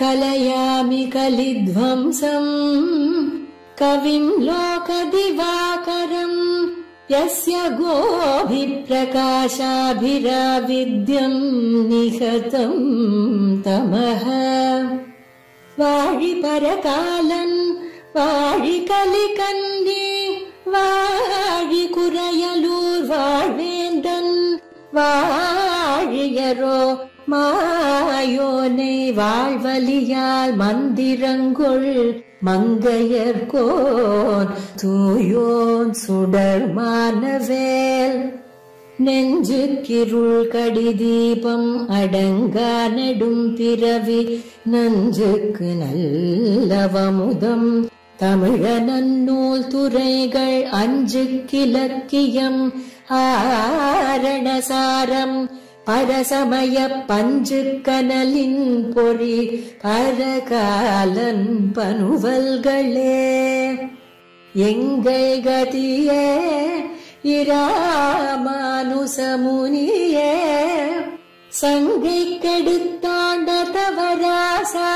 कलयामि कलिध्वंसं कविं लोकदिवाकरं यस्य गोभिप्रकाशाभिराविद्यं निहतं तमः वाळि परकालन् वाळि कलिकन्ये वाळि कुरयलूर् वाळ्वेन्दन् वाழியரோ மாயோனை வாழ்வலியால் மந்திரங்கொள் மங்கையர்கோன் தூயோன் சுடர் மானவேல் நெஞ்சுக்கிருள் கடிதீபம் அடங்கா நெடும் பிறவி நஞ்சுக்கு நல்லவமுதம் தமிழ நன்னூல் துறைகள் அஞ்சுக்கிலக்கியம் ஆரணசாரம் பரசமய பஞ்சு கனலின் பொறி பரகாலன் பனுவல்களே எங்கள் கதியே இராமானுசமுனியே சங்கை கெடுத்தாண்ட தவராசா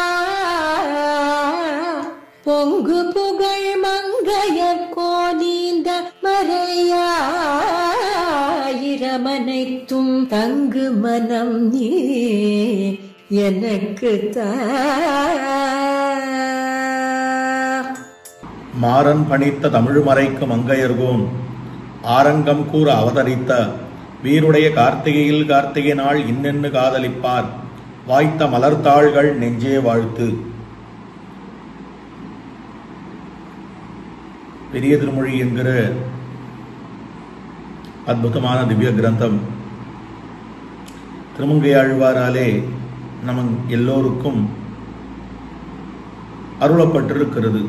பொங்கு புகழ் மங்கையர் கோனீந்த மறையாயிரமனைத்தும் தங்கு மனம் நீ எனக்கு மாறன் பணித்த தமிழ் மறைக்கு மங்கையர்கோன் ஆரங்கம் கூற அவதரித்த வீருடைய கார்த்திகையில் கார்த்திகை நாள் இன்னென்னு காதலிப்பார் வாய்த்த மலர்த்தாள்கள் நெஞ்சே வாழ்த்து. பெரிய திருமொழி என்கிற அற்புதமான திவ்ய கிரந்தம் திருமங்கையாழ்வாராலே நம் எல்லோருக்கும் அருளப்பட்டிருக்கிறது.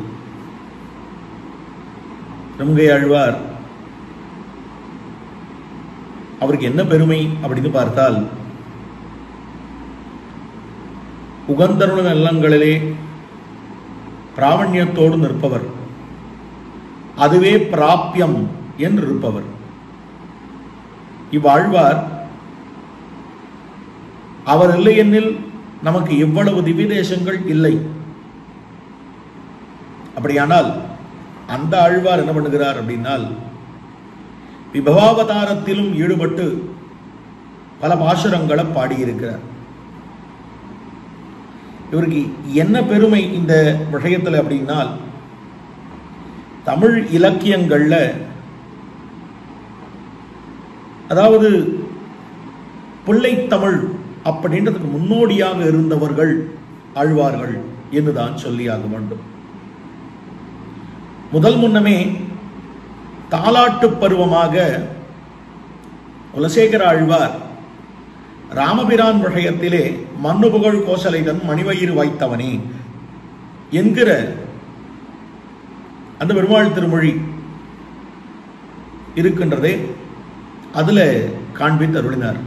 திருமங்கையாழ்வார் அவருக்கு என்ன பெருமை அப்படின்னு பார்த்தால், உகந்தருண நல்லங்களிலே பிராமணியத்தோடு நிற்பவர், அதுவே பிராபியம் என்று இருப்பவர். இவ்வாழ்வார் அவர் இல்லை எனில் நமக்கு எவ்வளவு திவ்ய தேசங்கள் இல்லை. அப்படியானால் அந்த ஆழ்வார் என்ன பண்ணுகிறார் அப்படின்னால், விபவாவதாரத்திலும் ஈடுபட்டு பல பாசுரங்களை பாடியிருக்கிறார். இவருக்கு என்ன பெருமை இந்த விஷயத்தில் அப்படின்னால், தமிழ் இலக்கியங்கள்ல அதாவது பிள்ளைத்தமிழ் அப்படின்றதுக்கு முன்னோடியாக இருந்தவர்கள் ஆழ்வார்கள் என்றுதான் சொல்லியாக வேண்டும். முதல் முன்னமே தாலாட்டு பருவமாக குலசேகர ஆழ்வார் ராமபிரான் விஷயத்திலே மண்ணு புகழ் கோசலைதன் மணிவயிறு வைத்தவனே என்கிற அந்த பெருமாள் திருமொழி இருக்கின்றதே அதுல காண்பித்து அருளினார்.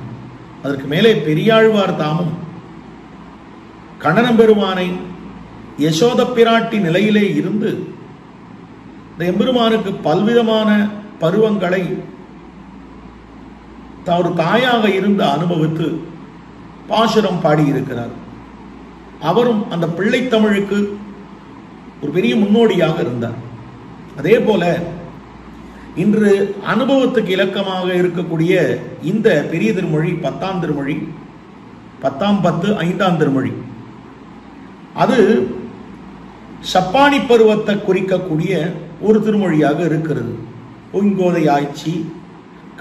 அதற்கு மேலே பெரியாழ்வார் தாமும் கண்ணனம் பெருமானை யசோத பிராட்டி நிலையிலே இருந்து இந்த எம்பெருமானுக்கு பல்விதமான பருவங்களை ஒரு தாயாக இருந்து அனுபவித்து பாசுரம் பாடியிருக்கிறார். அவரும் அந்த பிள்ளை தமிழுக்கு ஒரு பெரிய முன்னோடியாக இருந்தார். அதே போல இன்று அனுபவத்துக்கு இலக்கமாக இருக்கக்கூடிய இந்த பெரிய திருமொழி 10ஆம் திருமொழி, 10ஆம் 10 5ஆம் திருமொழி, அது சப்பானி பருவத்தை குறிக்கக்கூடிய ஒரு திருமொழியாக இருக்கிறது. பொங்கோதை ஆய்ச்சி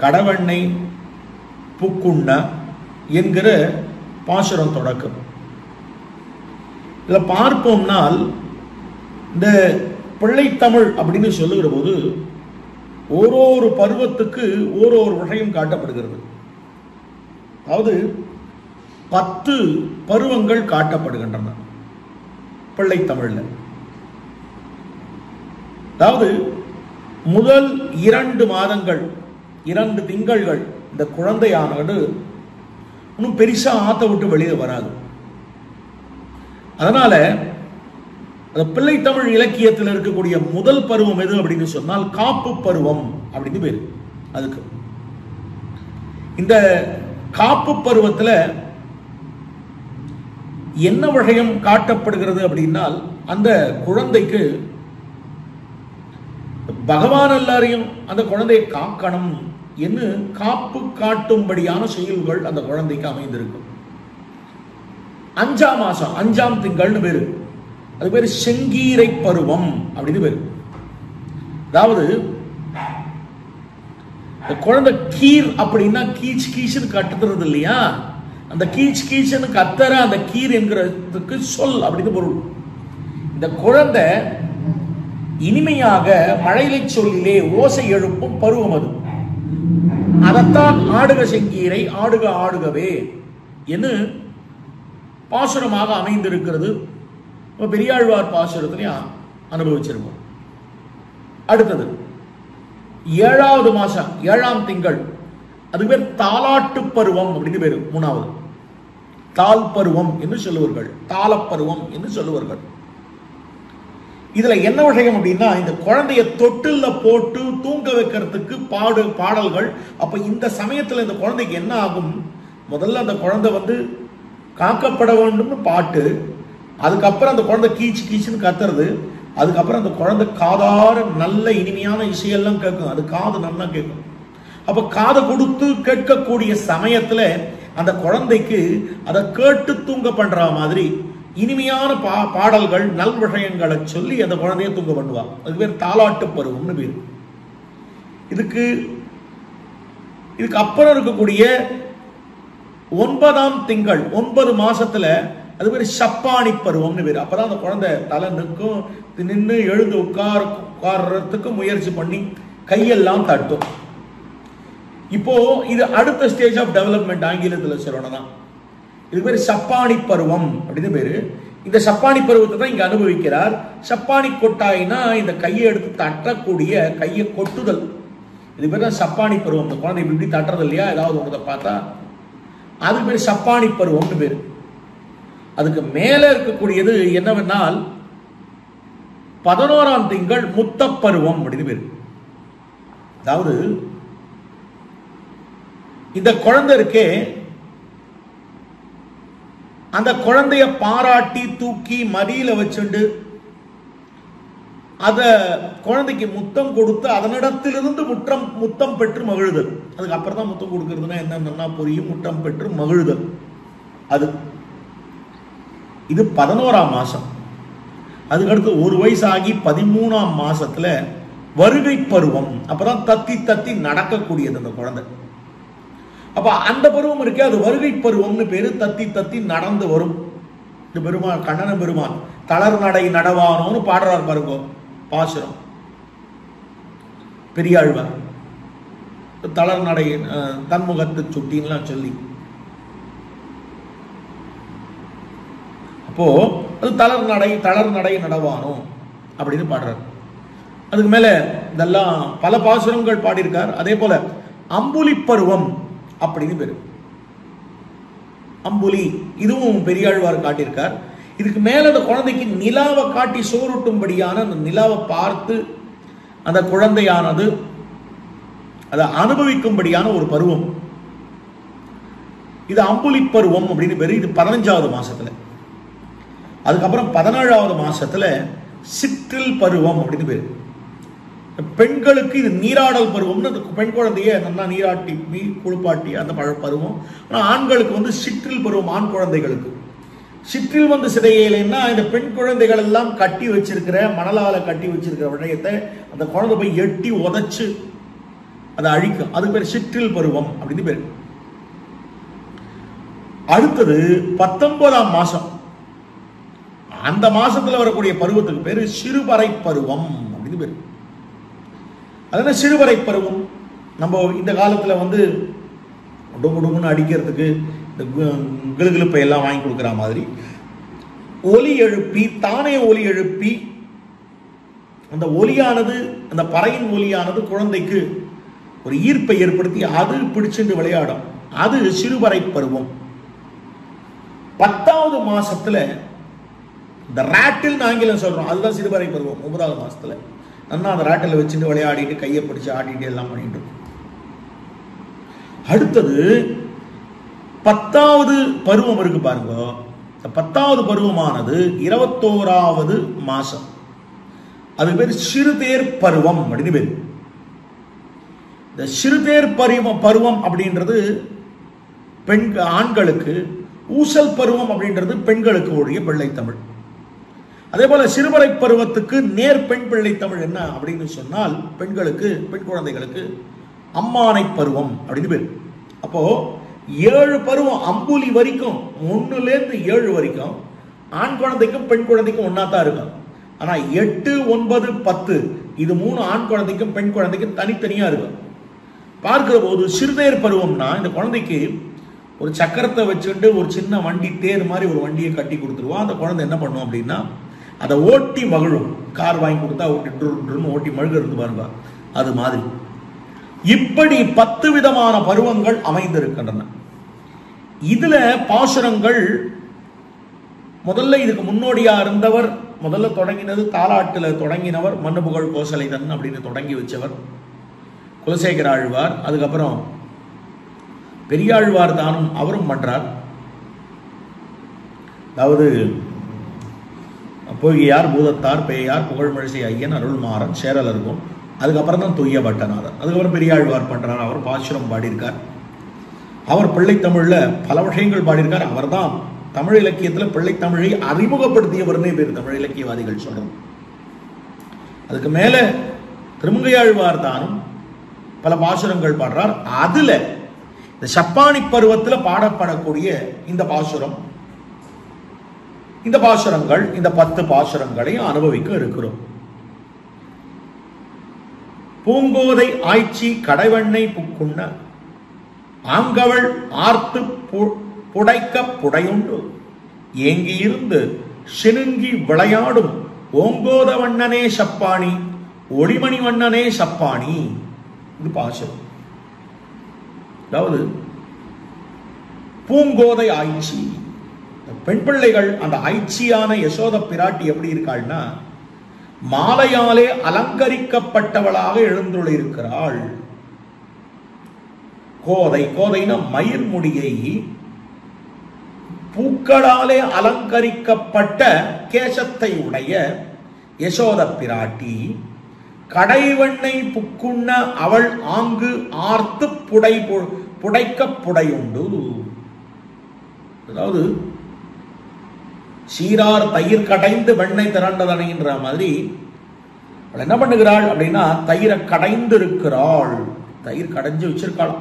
கடவண்ணை புக்குண்ண என்கிற பாசுரம் தொடக்கம். இதில் பார்ப்போம்னால் இந்த பிள்ளைத்தமிழ் அப்படின்னு சொல்லுகிற போது ஓரொரு பருவத்துக்கு ஓரொரு விஷயம் காட்டப்படுகிறது. அதாவது 10 பருவங்கள் காட்டப்படுகின்றன பிள்ளைத்தமிழ்ல. அதாவது முதல் 2 மாதங்கள் 2 திங்கள்கள் இந்த குழந்தையானது இன்னும் பெருசா ஆத்த விட்டு வெளியே வராது. அதனால பிள்ளைத்தமிழ் இலக்கியத்தில் இருக்கக்கூடிய முதல் பருவம் எது அப்படின்னு சொன்னால் காப்பு பருவம் அப்படின்னு பேரு. அதுக்கு இந்த காப்பு பருவத்தில் என்ன விஷயம் காட்டப்படுகிறது அப்படின்னால், அந்த குழந்தைக்கு பகவான் எல்லாரையும் அந்த குழந்தையை காக்கணும் என்று காப்பு காட்டும்படியான செயல்கள் அந்த குழந்தைக்கு அமைந்திருக்கும். 5ஆம் மாசம் 5ஆம் திங்கள்னு பேரு, அது பேரு செங்கீரை பருவம் அப்படின்னு பேரு. அதாவது குழந்தை கீர் அப்படின்னா கீச் கீச்சுன்னு கட்டுறது இல்லையா, அந்த கீச் கீச்சுன்னு கத்தர அந்த கீர் என்கிறதுக்கு சொல் அப்படின்னு பொருள். இந்த குழந்தை இனிமையாக மழலை சொல்லிலே ஓசை எழுப்பும் பருவம் அது. அதைத்தான் ஆடுக செங்கீரை ஆடுக ஆடுகவே என்று பாசுரமாக அமைந்திருக்கிறது. பெரியாழ்வார் பாசுரத்திலையும் அனுபவிச்சிருக்கோம். அடுத்தது 7வது மாசம் 7ஆம் திங்கள், அது பேர் தாலாட்டு பருவம் அப்படின்னு பேரு. 3வது தால் பருவம் என்று சொல்லுவார்கள், தாளப்பருவம் என்று சொல்லுவார்கள். இதுல என்ன விஷயம் அப்படின்னா, இந்த குழந்தைய தொட்டில்ல போட்டு தூங்க வைக்கிறதுக்கு பாடல்கள். அப்ப இந்த சமயத்துல இந்த குழந்தைக்கு என்ன ஆகும், முதல்ல அந்த குழந்தை வந்து காக்கப்பட வேண்டும்னு பாட்டு, அதுக்கப்புறம் அந்த குழந்தை கீச்சு கீச்சுன்னு கத்துறது, அதுக்கப்புறம் அந்த குழந்தை காதார நல்ல இனிமையான இசையெல்லாம் கேட்கும், அது காது நல்லா கேட்கும். அப்ப காதை கொடுத்து கேட்கக்கூடிய சமயத்துல அந்த குழந்தைக்கு அதை கேட்டு தூங்க பண்ற மாதிரி இனிமையான பாடல்கள் நல் விஷயங்களை சொல்லி அந்த குழந்தைய தூங்க பண்ணுவா. அது பேர் தாலாட்டு பருவம்னு பேரு. இதுக்கு அப்புறம் இருக்கக்கூடிய 9ஆம் திங்கள் 9 மாசத்துல அது பேர் சப்பானி பருவம்னு பேரு. அப்பதான் அந்த குழந்தை தலை நிற்கும், நின்று எழுந்து உட்கார்றதுக்கு முயற்சி பண்ணி கையெல்லாம் தட்டும். இப்போ இது அடுத்த ஸ்டேஜ் ஆஃப் டெவலப்மெண்ட் ஆங்கிலத்தில் சொல்லணும்னா இது பேர் சப்பானி பருவம் அப்படின்னு பேரு. இந்த சப்பானி பருவத்தை தான் இங்க அனுபவிக்கிறார். சப்பானி கொட்டாயினா இந்த கையை எடுத்து தட்டக்கூடிய கையை கொட்டுதல், இது பேர் தான் சப்பானி பருவம். இந்த குழந்தை இப்படி தட்டுறது இல்லையா, ஏதாவது ஒன்றதை பார்த்தா அது பேர் சப்பானி பருவம்னு பேரு. அதுக்கு மேல இருக்கக்கூடியது என்னவென்னால் 11ஆம் திங்கள் முத்தப்பருவம் அப்படின்னு பேரு. அதாவது இந்த குழந்தை இருக்கே, அந்த குழந்தைய பாராட்டி தூக்கி மடியில வச்சுண்டு அத குழந்தைக்கு முத்தம் கொடுத்து அதனிடத்திலிருந்து முத்தம் பெற்று மகிழுதல். அதுக்கு அப்புறம் தான் முத்தம் கொடுக்கிறதுனா என்னன்னா புரியும். முத்தம் பெற்று மகிழுதல் அது. இது 11ஆம் மாசம். அதுக்கடுத்து 1 வயசு ஆகி 13ஆம் மாசத்துல வருகை பருவம். அப்பதான் தத்தி தத்தி நடக்கக்கூடியது அந்த குழந்தை. அப்ப அந்த பருவம் இருக்கே, அது வருகை பருவம்னு பேரு. தத்தி தத்தி நடந்து வரும். இந்த பெருமான் கண்ணன பெருமான் தளர் நடை நடவானோன்னு பாடுறார் பாருங்க பாசுரம் பெரியாழ்வார். தளர் நடை தன்முகத்து சுட்டின்லாம் சொல்லி, அப்போ அது தளர் நடை நடவானோ அப்படின்னு பாடுறார். அதுக்கு மேல இதெல்லாம் பல பாசுரங்கள் பாடியிருக்கார். அதே போல அம்புலி பருவம் அப்படின்னு பேரு. அம்புலி இதுவும் பெரியாழ்வார் காட்டியிருக்கார். இதுக்கு மேல அந்த குழந்தைக்கு நிலாவை காட்டி சோறுட்டும்படியான அந்த நிலாவை பார்த்து அந்த குழந்தையானது அதை அனுபவிக்கும்படியான ஒரு பருவம். இது அம்புலி பருவம் அப்படின்னு பேரு. இது 15வது மாசத்துல. அதுக்கப்புறம் 17வது மாசத்துல சிற்றில் பருவம் அப்படின்னு பேரு. பெண்களுக்கு இது நீராடல் பருவம்னு, அந்த பெண் குழந்தைய நல்லா நீராட்டி குளிப்பாட்டி அந்த பருவம். ஆனால் ஆண்களுக்கு வந்து சிற்றில் பருவம். ஆண் குழந்தைகளுக்கு சிற்றில் வந்து சிதையலைன்னா இந்த பெண் குழந்தைகள் எல்லாம் கட்டி வச்சிருக்கிற மணலால கட்டி வச்சிருக்கிற விஷயத்தை அந்த குழந்தை போய் எட்டி உதைச்சு அதை அழிக்கும். அது பேர் சிற்றில் பருவம் அப்படின்னு பேரு. அடுத்தது 19ஆம் மாசம். அந்த மாசத்துல வரக்கூடிய பருவத்துக்கு பேரு சிறுபறை பருவம் அப்படின்னு பேரு. அதனால சிறுவரை பருவம். நம்ம இந்த காலத்துல வந்து டுமுன்னு அடிக்கிறதுக்கு இந்த கிளுகிழுப்பை எல்லாம் வாங்கி கொடுக்குற மாதிரி ஒலி எழுப்பி தானே ஒலி எழுப்பி அந்த ஒலியானது, அந்த பறையின் ஒலியானது குழந்தைக்கு ஒரு ஈர்ப்பை ஏற்படுத்தி அது பிடிச்சிட்டு விளையாடும். அது சிறுவரை பருவம். 10வது மாசத்துல இந்த ராட்டில் ஆங்கிலம் சொல்றோம், அதுதான் சிறுவரை பருவம். 9வது மாசத்துல நல்லா அந்த ராட்டில் வச்சுட்டு விளையாடிட்டு கையை பிடிச்சு ஆடிட்டு எல்லாம் பண்ணிட்டு இருக்கும். அடுத்தது 10வது பருவம் இருக்கு பாருங்க, 10வது பருவமானது 21வது மாசம். அது பேர் சிறுதேர் பருவம் அப்படின்னு பேர். இந்த சிறுதேர் பருவம் அப்படின்றது ஆண்களுக்கு, ஊசல் பருவம் அப்படின்றது பெண்களுக்கு உடைய பிள்ளை தமிழ். அதே போல சிறுவரை பருவத்துக்கு நேர் பெண் பிள்ளை தமிழ் என்ன அப்படின்னு சொன்னால், பெண்களுக்கு, பெண் குழந்தைகளுக்கு அம்மானை பருவம் அப்படின்னு பேர். அப்போ 7 பருவம் அம்புலி வரைக்கும், 1லேருந்து 7 வரைக்கும் ஆண் குழந்தைக்கும் பெண் குழந்தைக்கும் ஒன்னா தான் இருக்கும். ஆனா 8, 9, 10 இது 3 ஆண் குழந்தைக்கும் பெண் குழந்தைக்கும் தனித்தனியா இருக்கும். பார்க்கிற போது சிறுதேர் பருவம்னா இந்த குழந்தைக்கு ஒரு சக்கரத்தை வச்சுட்டு ஒரு சின்ன வண்டி தேர் மாதிரி ஒரு வண்டியை கட்டி கொடுத்துருவோம். அந்த குழந்தை என்ன பண்ணும் அப்படின்னா அதை ஓட்டி மகிழும். கார் வாங்கி கொடுத்தா ஓட்டி மழுகிறது பாருங்க, அது மாதிரி. இப்படி 10 விதமான பருவங்கள் அமைந்திருக்கின்றன. இதுல பாசுரங்கள் முதல்ல இதுக்கு முன்னோடியா இருந்தவர், முதல்ல தொடங்கினது தாலாட்டுல தொடங்கினவர் மன்னுபுகழ் கோசலைதன் அப்படின்னு தொடங்கி வச்சவர் குலசேகர ஆழ்வார். அதுக்கப்புறம் பெரியாழ்வார் தானும் அவரும் பண்றார். அதாவது பொய்யார் பூதத்தார் பேயார் புகழ்மழிசை ஐயன் அருள்மாறன் சேரலருக்கும், அதுக்கப்புறம் தான் தொய்ய பட்டநாதர், அதுக்கப்புறம் பெரியாழ்வார் பண்றார். அவர் பாசுரம் பாடியிருக்கார். அவர் பிள்ளைத்தமிழ்ல பல விஷயங்கள் பாடியிருக்கார். அவர் தான் தமிழ் இலக்கியத்துல பிள்ளைத்தமிழை அறிமுகப்படுத்தியவர்னே பேர் தமிழ் இலக்கியவாதிகள் சொல்றோம். அதுக்கு மேல திருமங்கையாழ்வார் தானும் பல பாசுரங்கள் பாடுறார். அதுல இந்த சப்பானி பருவத்துல பாடப்படக்கூடிய இந்த பாசுரம், இந்த பாசுரங்கள், இந்த 10 பாசுரங்களையும் அனுபவிக்க இருக்கிறோம். பூங்கோதை ஆய்ச்சி கடைவெண்ணை புக்குண்ண ஆங்கவள் ஆர்த்து புடைக்க புடையுண்டு ஏங்கி இருந்து சினுங்கி விளையாடும் ஓங்கோத வண்ணனே சப்பாணி ஒளிமணி வண்ணனே சப்பாணி. இது பாசுரம். அதாவது பூங்கோதை ஆய்ச்சி, பெண் பிள்ளைகள், அந்த ஆய்ச்சியான யசோத பிராட்டி எப்படி இருக்காள்னா மாலையாலே அலங்கரிக்கப்பட்டவளாக எழுந்துள்ள இருக்கிறாள். கோதை, கோதைனா மயிர் முடியை பூக்களாலே அலங்கரிக்கப்பட்ட கேசத்தை உடைய யசோத பிராட்டி கடைவெண்ணை புக்குண்ண அவள் ஆங்கு ஆர்த்து புடைக்க புடையுண்டு. அதாவது சீரார் தயிர் கடைந்து வெண்ணெய் திரண்டதனைன்ற மாதிரி அவள் என்ன பண்ணுகிறாள் அப்படின்னா தயிரை கடைந்து இருக்கிறாள். தயிர் கடைஞ்சு வச்சிருக்காள்.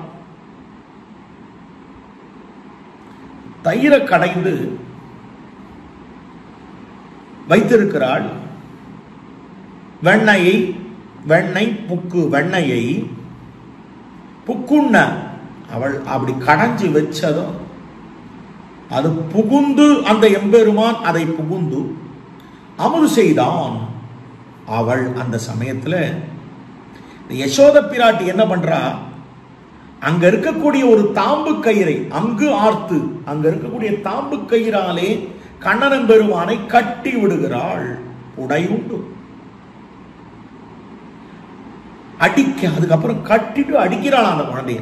தயிரை கடைந்து வைத்திருக்கிறாள். வெண்ணெயை, வெண்ணெய் புக்கு, வெண்ணெயை புக்குண்ண அவள் அப்படி கடைஞ்சு வச்சதும் அது புகுந்து, அந்த எம்பெருமான் அதை புகுந்து அமுது செய்தான். அவள் அந்த சமயத்துல யசோத பிராட்டி என்ன பண்றா, அங்க இருக்கக்கூடிய ஒரு தாம்பு கயிறை அங்கு ஆர்த்து, அங்க இருக்கக்கூடிய தாம்பு கயிறாலே கண்ணன் பெருமானை கட்டி விடுகிறாள். உடையுண்டு அடிக்க, அதுக்கப்புறம் கட்டிட்டு அடிக்கிறாள் அந்த குழந்தைய,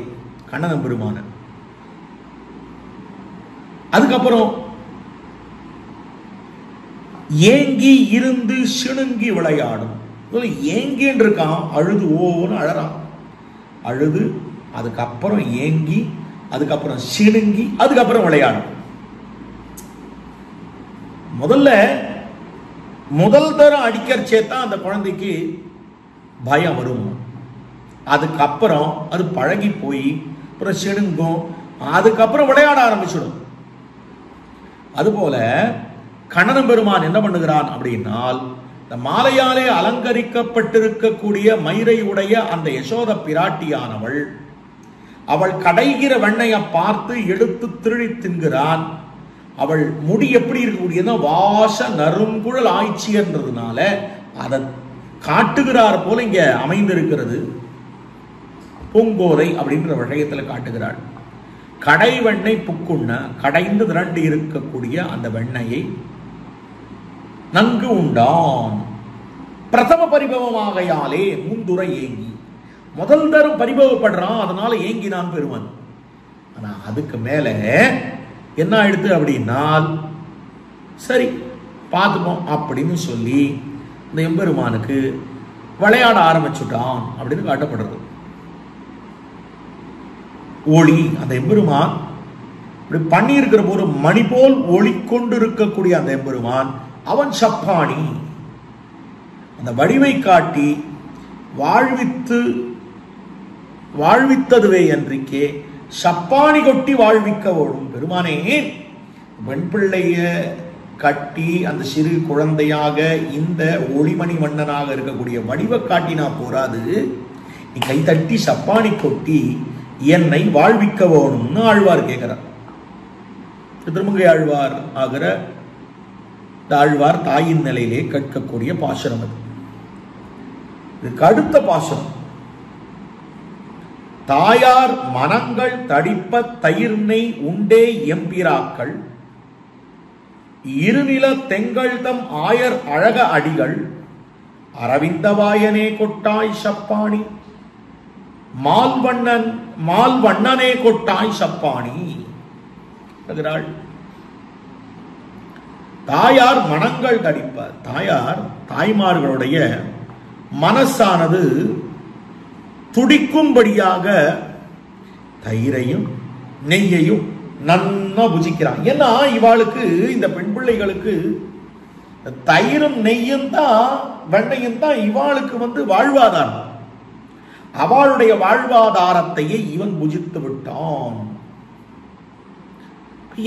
கண்ணன் பெருமான. அதுக்கப்புறம் ஏங்கி இருந்து சிணுங்கி விளையாடும். ஏங்கின்னு இருக்கான், அழுது ஓன்னு அழறான். அழுது அதுக்கப்புறம் ஏங்கி, அதுக்கப்புறம் சிணுங்கி, அதுக்கப்புறம் விளையாடும். முதல் தரம் அடிக்கிறச்சேத்தான் அந்த குழந்தைக்கு பயம் வரும். அதுக்கப்புறம் அது பழகி போய் அப்புறம் சிணுங்கும், அதுக்கப்புறம் விளையாட ஆரம்பிச்சிடும். அதுபோல கண்ணன் பெருமான் என்ன பண்ணுகிறான் அப்படின்னால், இந்த மாலையாலே அலங்கரிக்கப்பட்டிருக்கக்கூடிய மயிரை உடைய அந்த யசோத பிராட்டியானவள் அவள் கடைகிற வெண்ணையை பார்த்து எடுத்து திருடி தின்கிறான். அவள் முடி எப்படி இருக்கக்கூடியதுன்னா வாச நறுங்குழல் ஆய்ச்சி என்றதுனால அதை காட்டுகிறார் போல இங்க அமைந்திருக்கிறது. பூங்கோதை அப்படின்ற விஷயத்துல காட்டுகிறாள். கடை வெண்ணெய் புக்குண்ண, கடைந்து திரண்டு இருக்கக்கூடிய அந்த வெண்ணையை நன்கு உண்டான். பிரதம பரிபவமாகையாலே முந்துரை ஏங்கி, முதல் தரம் பரிபவப்படுறான், அதனால ஏங்கினான் பெருமன். ஆனா அதுக்கு மேல என்ன ஆயிடுத்து அப்படின்னா, சரி பார்த்துப்போம் அப்படின்னு சொல்லி இந்த எம்பெருமானுக்கு விளையாட ஆரம்பிச்சுட்டான் அப்படின்னு காட்டப்படுறது. ஒளி அந்த எம்பெருமான் இப்படி பண்ணி இருக்கிற போது மணி போல் ஒளி கொண்டு இருக்கக்கூடிய அந்த எம்பெருமான் அவன் சப்பாணி. அந்த வடிவை காட்டி வாழ்வித்ததுவே என்றிக்கே சப்பாணி கொட்டி வாழ்விக்க ஓடும் பெருமானே. பெண் பிள்ளைய கட்டி அந்த சிறு குழந்தையாக இந்த ஒளிமணி வண்ணனாக இருக்கக்கூடிய வடிவை காட்டினா போராது, நீ கை தட்டி சப்பாணி கொட்டி என்னை வாழ்விக்க வேணும்னு ஆழ்வார் கேட்கிறார். திருமங்கை ஆழ்வார் ஆகிற ஆழ்வார் தாயின் நிலையிலே கேட்கக்கூடிய பாசுரம் அது. இதுக்கு அடுத்த பாசுரம், தாயார் மனங்கள் தடிப்ப தயிர்னை உண்டே எம்பிராக்கள் இருநில தெங்கள் தம் ஆயர் அழக அடிகள் அரவிந்தவாயனே கொட்டாய் சப்பாணி மால் வண்ணனே கொட்டாய் சப்பாணி. தாயார் மனங்கள் தடிப்ப, தாயார் தாய்மார்களுடைய மனசானது துடிக்கும்படியாக தயிரையும் நெய்யையும் நன்னா புஜிக்கிறான். ஏன்னா இவாளுக்கு, இந்த பெண் பிள்ளைகளுக்கு தயிரும் நெய்யும் தான் வெண்ணையும் தான் இவாளுக்கு வாழ்வாதாரம். அவளுடைய வாழ்வாதாரத்தையே இவன் புஜித்து விட்டான்.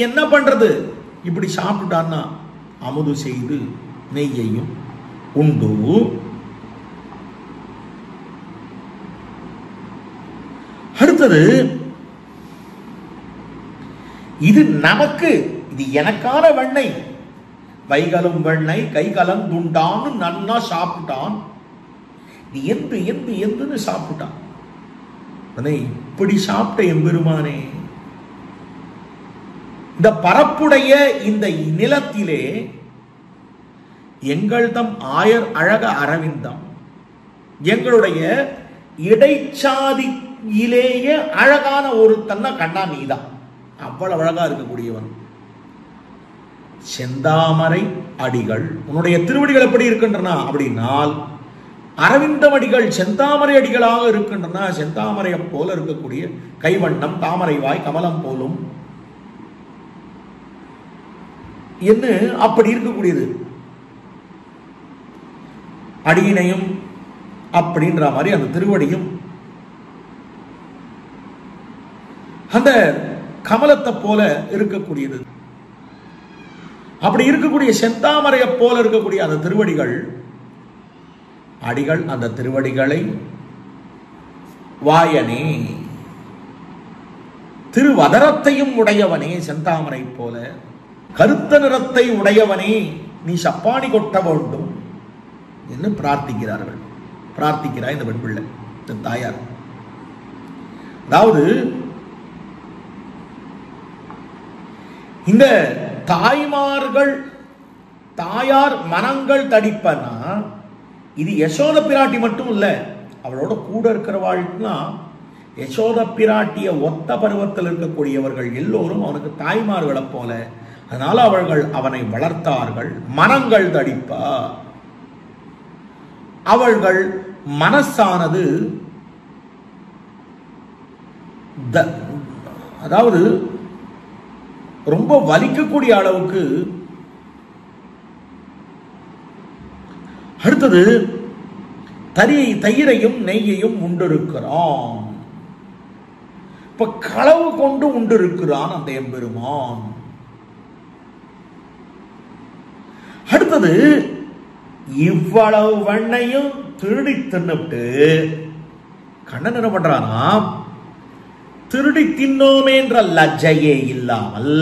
என்ன பண்றது? இப்படி சாப்பிட்டான்னா அமுது செய்து நெய்யையும் உண்டு. அடுத்தது, இது நமக்கு, இது எனக்கான வெண்ணெய், வைகலும் வெண்ணெய் கை கலந்துண்டான்னு நன்னா சாப்பிட்டான். இது எந்து எந்து எந்துன்னு சாப்பிட்டான். இப்படி சாப்பிட்ட எம்பெருமானே, இந்த பரப்புடைய இந்த நிலத்திலே எங்கள் தம் ஆயர் அழக அரவிந்தம், எங்களுடைய இடைச்சாதியிலேயே அழகான ஒரு தன்ன கண்ணா நீதான். அவ்வளவு அழகா இருக்கக்கூடியவன். செந்தாமரை அடிகள், உன்னுடைய திருவடிகள் எப்படி இருக்கின்றன அப்படின்னால் அரவிந்தம் அடிகள் செந்தாமரை அடிகளாக இருக்கின்றன. செந்தாமரையை போல இருக்கக்கூடிய கைவண்ணம், தாமரை வாய், கமலம் போலும் என்ன அப்படி இருக்கக்கூடியது. அடியினையும் அப்படின்ற மாதிரி அந்த திருவடியும் அந்த கமலத்தை போல இருக்கக்கூடியது. அப்படி இருக்கக்கூடிய செந்தாமரையை போல இருக்கக்கூடிய அந்த திருவடிகள், அடிகள், அந்த திருவடிகளை வாயனே, திருவதரத்தையும் உடையவனே, செந்தாமரை போல கருத்த நிறத்தை உடையவனே, நீ சப்பாணி கொட்ட வேண்டும் என்று பிரார்த்திக்கிறார்கள். பிரார்த்திக்கிறாய் இந்த பெண் பிள்ளை, இந்த தாயார். அதாவது இந்த தாய்மார்கள், தாயார் மனங்கள் தடிப்பனா, இது யசோத பிராட்டி மட்டும் இல்ல, அவளோட கூட இருக்கிறவாழ்னா யசோத பிராட்டிய ஒத்த பருவத்தில் இருக்கக்கூடியவர்கள் எல்லோரும் அவனுக்கு தாய்மார்களை போல. அதனால அவர்கள் அவனை வளர்த்தார்கள். மனங்கள் தடிப்பா, அவர்கள் மனசானது அதாவது ரொம்ப வலிக்கக்கூடிய அளவுக்கு. அடுத்தது, தயிரையும் நெய்யையும் உண்டிருக்கிறான். இப்ப களவு கொண்டு உண்டிருக்கிறான் அந்த எம்பெருமான். அடுத்தது, இவ்வளவு வெண்ணையும் திருடி தின்னுட்டு கண்ணன் என்ன பண்றானா, திருடி தின்னோமே என்ற லஜ்ஜையே இல்லாமல்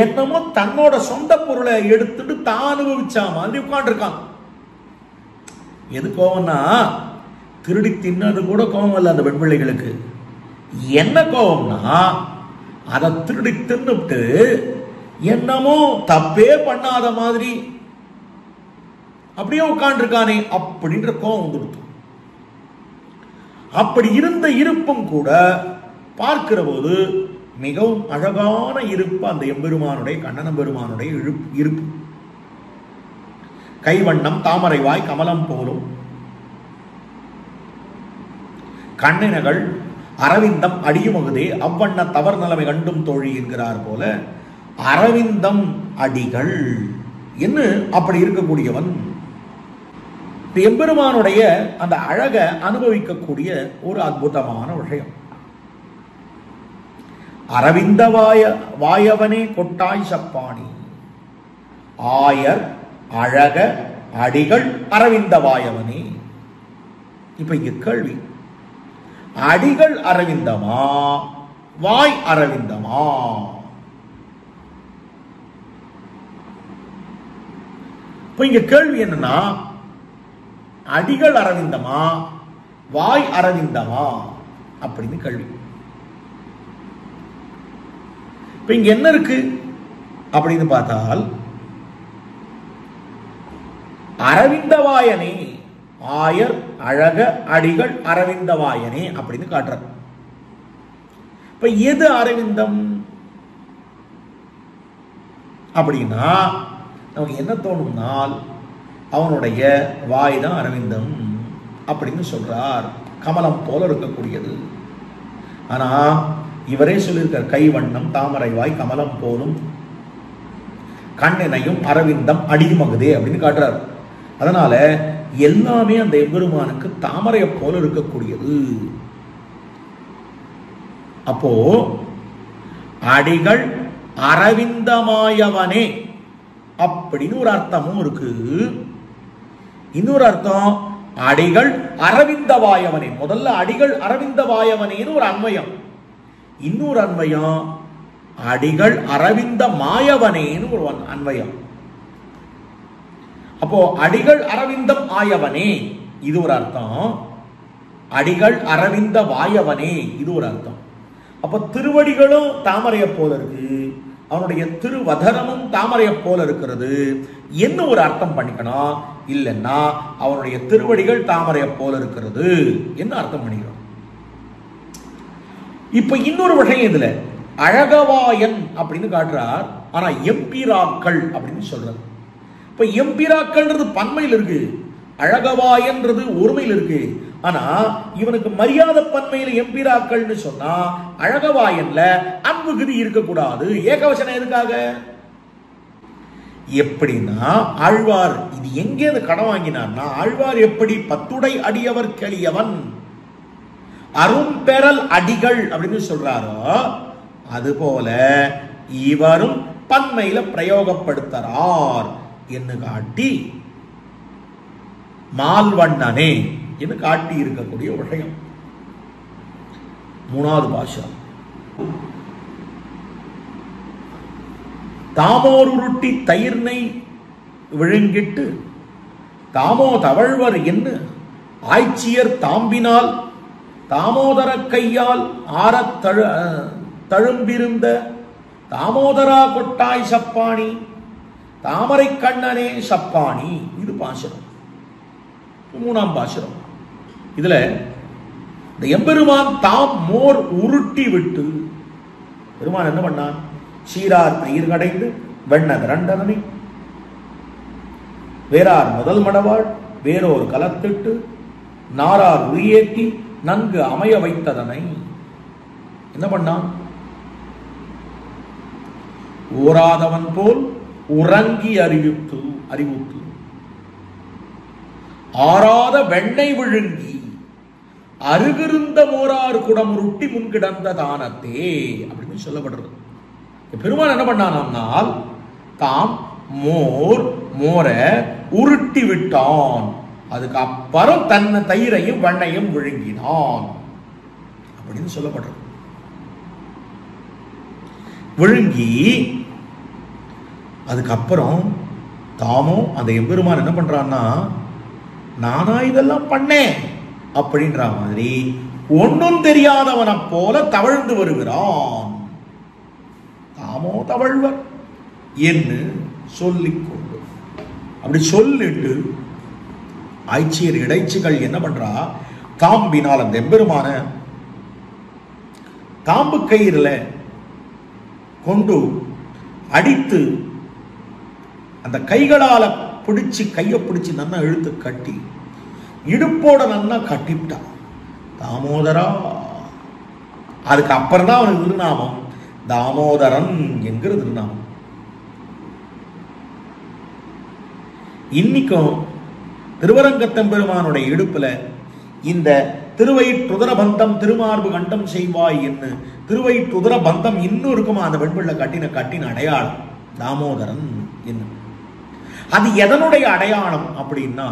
என்னமோ தன்னோட சொந்த பொருளை எடுத்துட்டு தான் அனுபவிச்சா மாதிரி உட்கார்ந்து இருக்கான். எது கோவம்னா, திருடி தின்னது கூட கோவம் இல்ல அந்த பெண் பிள்ளைகளுக்கு. என்ன கோவம்னா, அதை திருடி தின்னுட்டு என்னமோ தப்பே பண்ணாத மாதிரி அப்படியே உட்கார்ந்து இருக்கானே அப்படின்ற கோவம் கொடுத்து. அப்படி இருந்த இருப்பும் கூட பார்க்கிற போது மிகவும் அழகான இருப்பு அந்த எம்பெருமானுடைய கண்ணன பெருமானுடைய இருப்பு. கைவண்ணம் தாமரை வாய் கமலம் போலும் கண்ணினகள் அரவிந்தம் அடியுமகுதே அவ்வண்ண தவறு நிலைமை கண்டும் தோழி என்கிறார் போல அரவிந்தம் அடிகள் என்ன அப்படி இருக்கக்கூடியவன். எம்பெருமானுடைய அந்த அழக அனுபவிக்கக்கூடிய ஒரு அற்புதமான விஷயம். அரவிந்த வாயவனே கொட்டாய் சப்பாணி ஆயர் அழக அடிகள் அரவிந்த வாயவனே. இப்ப இங்க கேள்வி, அடிகள் அரவிந்தமா வாய் அரவிந்தமா? இப்ப இங்க கேள்வி என்னன்னா, அடிகள் அரவிந்தமா வாய் அரவிந்தமா அப்படின்னு கேள்வி. இப்ப இங்க என்ன இருக்கு அப்படின்னு பார்த்தால், அரவிந்தவாயனே ஆயர் அழக அடிகள் அரவிந்தவாயனே அப்படின்னு காட்டுற. இப்ப எது அரவிந்தம் அப்படின்னா நமக்கு என்ன தோணும்னால் அவனுடைய வாய் தான் அரவிந்தம் அப்படின்னு சொல்றார். கமலம் போல இருக்கக்கூடியது. ஆனா இவரே சொல்லியிருக்கார், கைவண்ணம் தாமரை வாய் கமலம் போலும் கண்ணினையும் அரவிந்தம் அடியுமகுதே அப்படின்னு காட்டுறார். அதனால எல்லாமே அந்த எம்பெருமானுக்கு தாமரையை போல இருக்கக்கூடியது. அப்போ அடிகள் அரவிந்தமாயவனே அப்படின்னு ஒரு அர்த்தமும் இருக்கு. இன்னொரு அர்த்தம் அடிகள் அரவிந்தவாயவனே. முதல்ல அடிகள் அரவிந்தவாயவனேன்னு ஒரு அன்வயம். இன்னொரு அன்வயம் அடிகள் அரவிந்த மாயவனேன்னு ஒரு அன்வயம். அப்போ அடிகள் அரவிந்தம் ஆயவனே இது ஒரு அர்த்தம், அடிகள் அரவிந்த வாயவனே இது ஒரு அர்த்தம். அப்ப திருவடிகளும் தாமரையை போல இருக்கு, அவனுடைய திருவதனமும் தாமரையை போல இருக்கிறது என்ன ஒரு அர்த்தம் பண்ணிக்கணும். இல்லைன்னா அவனுடைய திருவடிகள் தாமரையை போல இருக்கிறது என்ன அர்த்தம் பண்ணிக்கணும். இப்ப இன்னொரு விஷயம் இதுல அழகவாயன் அப்படின்னு காட்டுறார், ஆனா எம்பிராக்கள் அப்படின்னு சொல்றாரு. இப்ப எம்பிராக்கள்ன்றது பன்மையில் இருக்கு, அழகவாயன்றது ஒருமையில் இருக்கு. ஆனா இவனுக்கு மரியாதை பன்மையில எம்பிராக்கள்னு சொன்னா அழகவாயன்ல அன்புகிதி இருக்கக்கூடாது. ஏகவசனம் எதுக்காக? எப்படின்னா ஆழ்வார் இது எங்கே கடன் வாங்கினார்னா, ஆழ்வார் எப்படி பத்துடை அடியவர் கெளியவன் அரும் பெறல் அடிகள் அப்படின்னு சொல்றாரோ அதுபோல இவரும் பன்மையில பிரயோகப்படுத்துறார் என்று காட்டி மால்வண்ணனே என்று காட்டி இருக்கக்கூடிய விஷயம். மூணாவது பாஷா தாமோர் உருட்டி தயிர்னை விழுங்கிட்டு தாமோ தவழ்வர் என்ன ஆய்ச்சியர் தாம்பினால் தாமோதர கையால் ஆரத் தழும்பிருந்த தாமோதரா கொட்டாய் சப்பாணி தாமரை கண்ணனே சப்பாணி. இது பாசுரம், மூணாம் பாசுரம். இதுல இந்த எம்பெருமான் தாம் மோர் உருட்டி விட்டு, பெருமான் என்ன பண்ணான்? சீரார் தயிர் கடைந்து வெண்ண திரண்டனை வேறார் முதல் மடவாள் வேறோர் கலத்திட்டு நாரார் உரியேற்றி நன்கு அமைய வைத்ததனை என்ன பண்ணான்? ஓராதவன் போல் உறங்கி அறிவித்து ஆறாத வெண்ணெய் விழுங்கி அருகிருந்த மோராறு குடம் உருட்டி முன்கிடந்த தானத்தே அப்படின்னு சொல்லப்படுறது. பெருமான் என்ன பண்ணானால் தாம் மோர உருட்டி விட்டான், அதுக்கு அப்புறம் தன்னை தயிரையும் வெண்ணையும் விழுங்கினான் அப்படின்னு சொல்லப்படுறது. விழுங்கி அதுக்கப்புறம் தாமும் அந்த எம்பெருமான் என்ன பண்றான்னா, நானா இதெல்லாம் பண்ணேன் அப்படின்ற மாதிரி ஒன்னும் தெரியாதவனை போல தவழ்ந்து வருகிறான். தாமோ தவழ்வர் என்று சொல்லிக்கொண்டு அப்படி சொல்லிட்டு ஆய்ச்சியர் இடைச்சிகள் என்ன பண்றா, தாம்பினால் அந்த எம்பெருமான தாம்பு கயிறுல கொண்டு அடித்து அந்த கைகளால பிடிச்சு கையை பிடிச்சு நன்னா இழுத்து கட்டி இடுப்போட நன்னா கட்டிவிட்டான். தாமோதரா. அதுக்கு அப்புறம் தான் அவனுக்கு திருநாமம் தாமோதரன் என்கிற திருநாமம். இன்னைக்கும் திருவரங்கத்தெம்பெருமானுடைய இடுப்புல இந்த திருவயிற்றுதர பந்தம் திருமார்பு கண்டம் செய்வாய் என்று திருவயிற்றுதர பந்தம் இன்னும் இருக்குமா அந்த வெண்பிள்ள கட்டின அடையாளம் தாமோதரன் என்ன. அது எதனுடைய அடையாளம் அப்படின்னா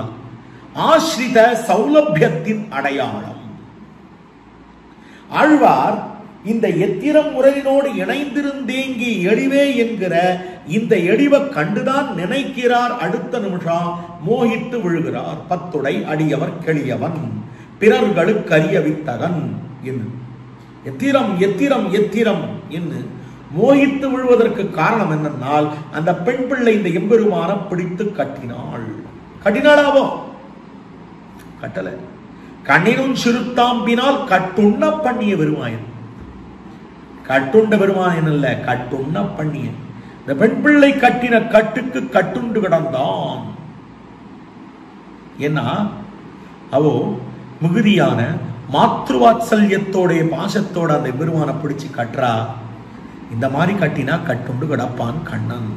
ஆஸ்ரித சௌலபியத்தின் அடையாளம். ஆழ்வார் இந்த எத்திரம் உரலினோடு இணைந்திருந்தேங்கி எழிவே என்கிற இந்த எழிவை கண்டுதான் நினைக்கிறார். அடுத்த நிமிஷம் மோகித்து விழுகிறார். பத்துடை அடியவர் கெளியவன் பிறர்களுக்கு அறிய வித்தகன் என்று எத்திரம் எத்திரம் எத்திரம் என்று மோகித்து விழுவதற்கு காரணம் என்னென்னால் அந்த பெண் பிள்ளை இந்த எம்பெருமான பிடித்து கட்டினாளாவோ கட்டல. கண்ணினும் சிறுத்தாம்பினால் கட்டுண்ண பண்ணிய பெருமாயன். கட்டுண்ட பெருமாயன் அல்ல, கட்டுண்ண பண்ணிய. இந்த பெண் பிள்ளை கட்டின கட்டுக்கு கட்டுண்டு கிடந்தான். ஏன்னா அவோ மிகுதியான மாத்ருவாத்சல்யத்தோடைய பாசத்தோட அந்த பெருமான பிடிச்சு கட்டுறா. இந்த மாதிரி கட்டினா கட்டுண்டு கிடப்பான் கண்ணன்.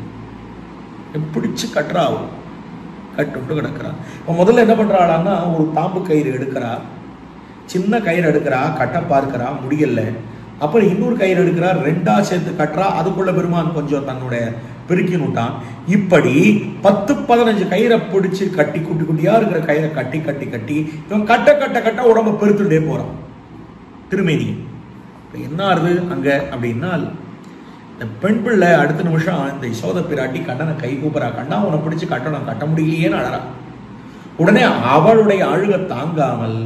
பிடிச்சு கட்டுறா, கட்டுண்டு கிடக்கிறான். முதல்ல என்ன பண்றாளான்னா ஒரு தாம்பு கயிறு எடுக்கிறா, சின்ன கயிறு எடுக்கிறா, கட்ட பார்க்கிறா, முடியல. அப்புறம் இன்னொரு கயிறு எடுக்கிறா, ரெண்டா சேர்த்து கட்டுறா. அதுக்குள்ள பெருமான் கொஞ்சம் தன்னுடைய பெருக்கி விட்டான். இப்படி 10-15 கயிறை பிடிச்சு கட்டி குட்டி குட்டியா இருக்கிற கயிறை கட்டி கட்டி கட்டி இவன் கட்ட கட்ட கட்ட உடம்பு பெருத்துட்டே போறான் திருமேனி. என்ன ஆறுது அங்க அப்படின்னா இந்த பெண் பிள்ளை அடுத்த நிமிஷம் இந்த யசோத பிராட்டி கண்ணனை கை கூப்புறா. கண்ணா உன்னை பிடிச்சு கட்டணும், கட்ட முடியலையேன்னு அழறா. உடனே அவளுடைய அழுக தாங்காமல்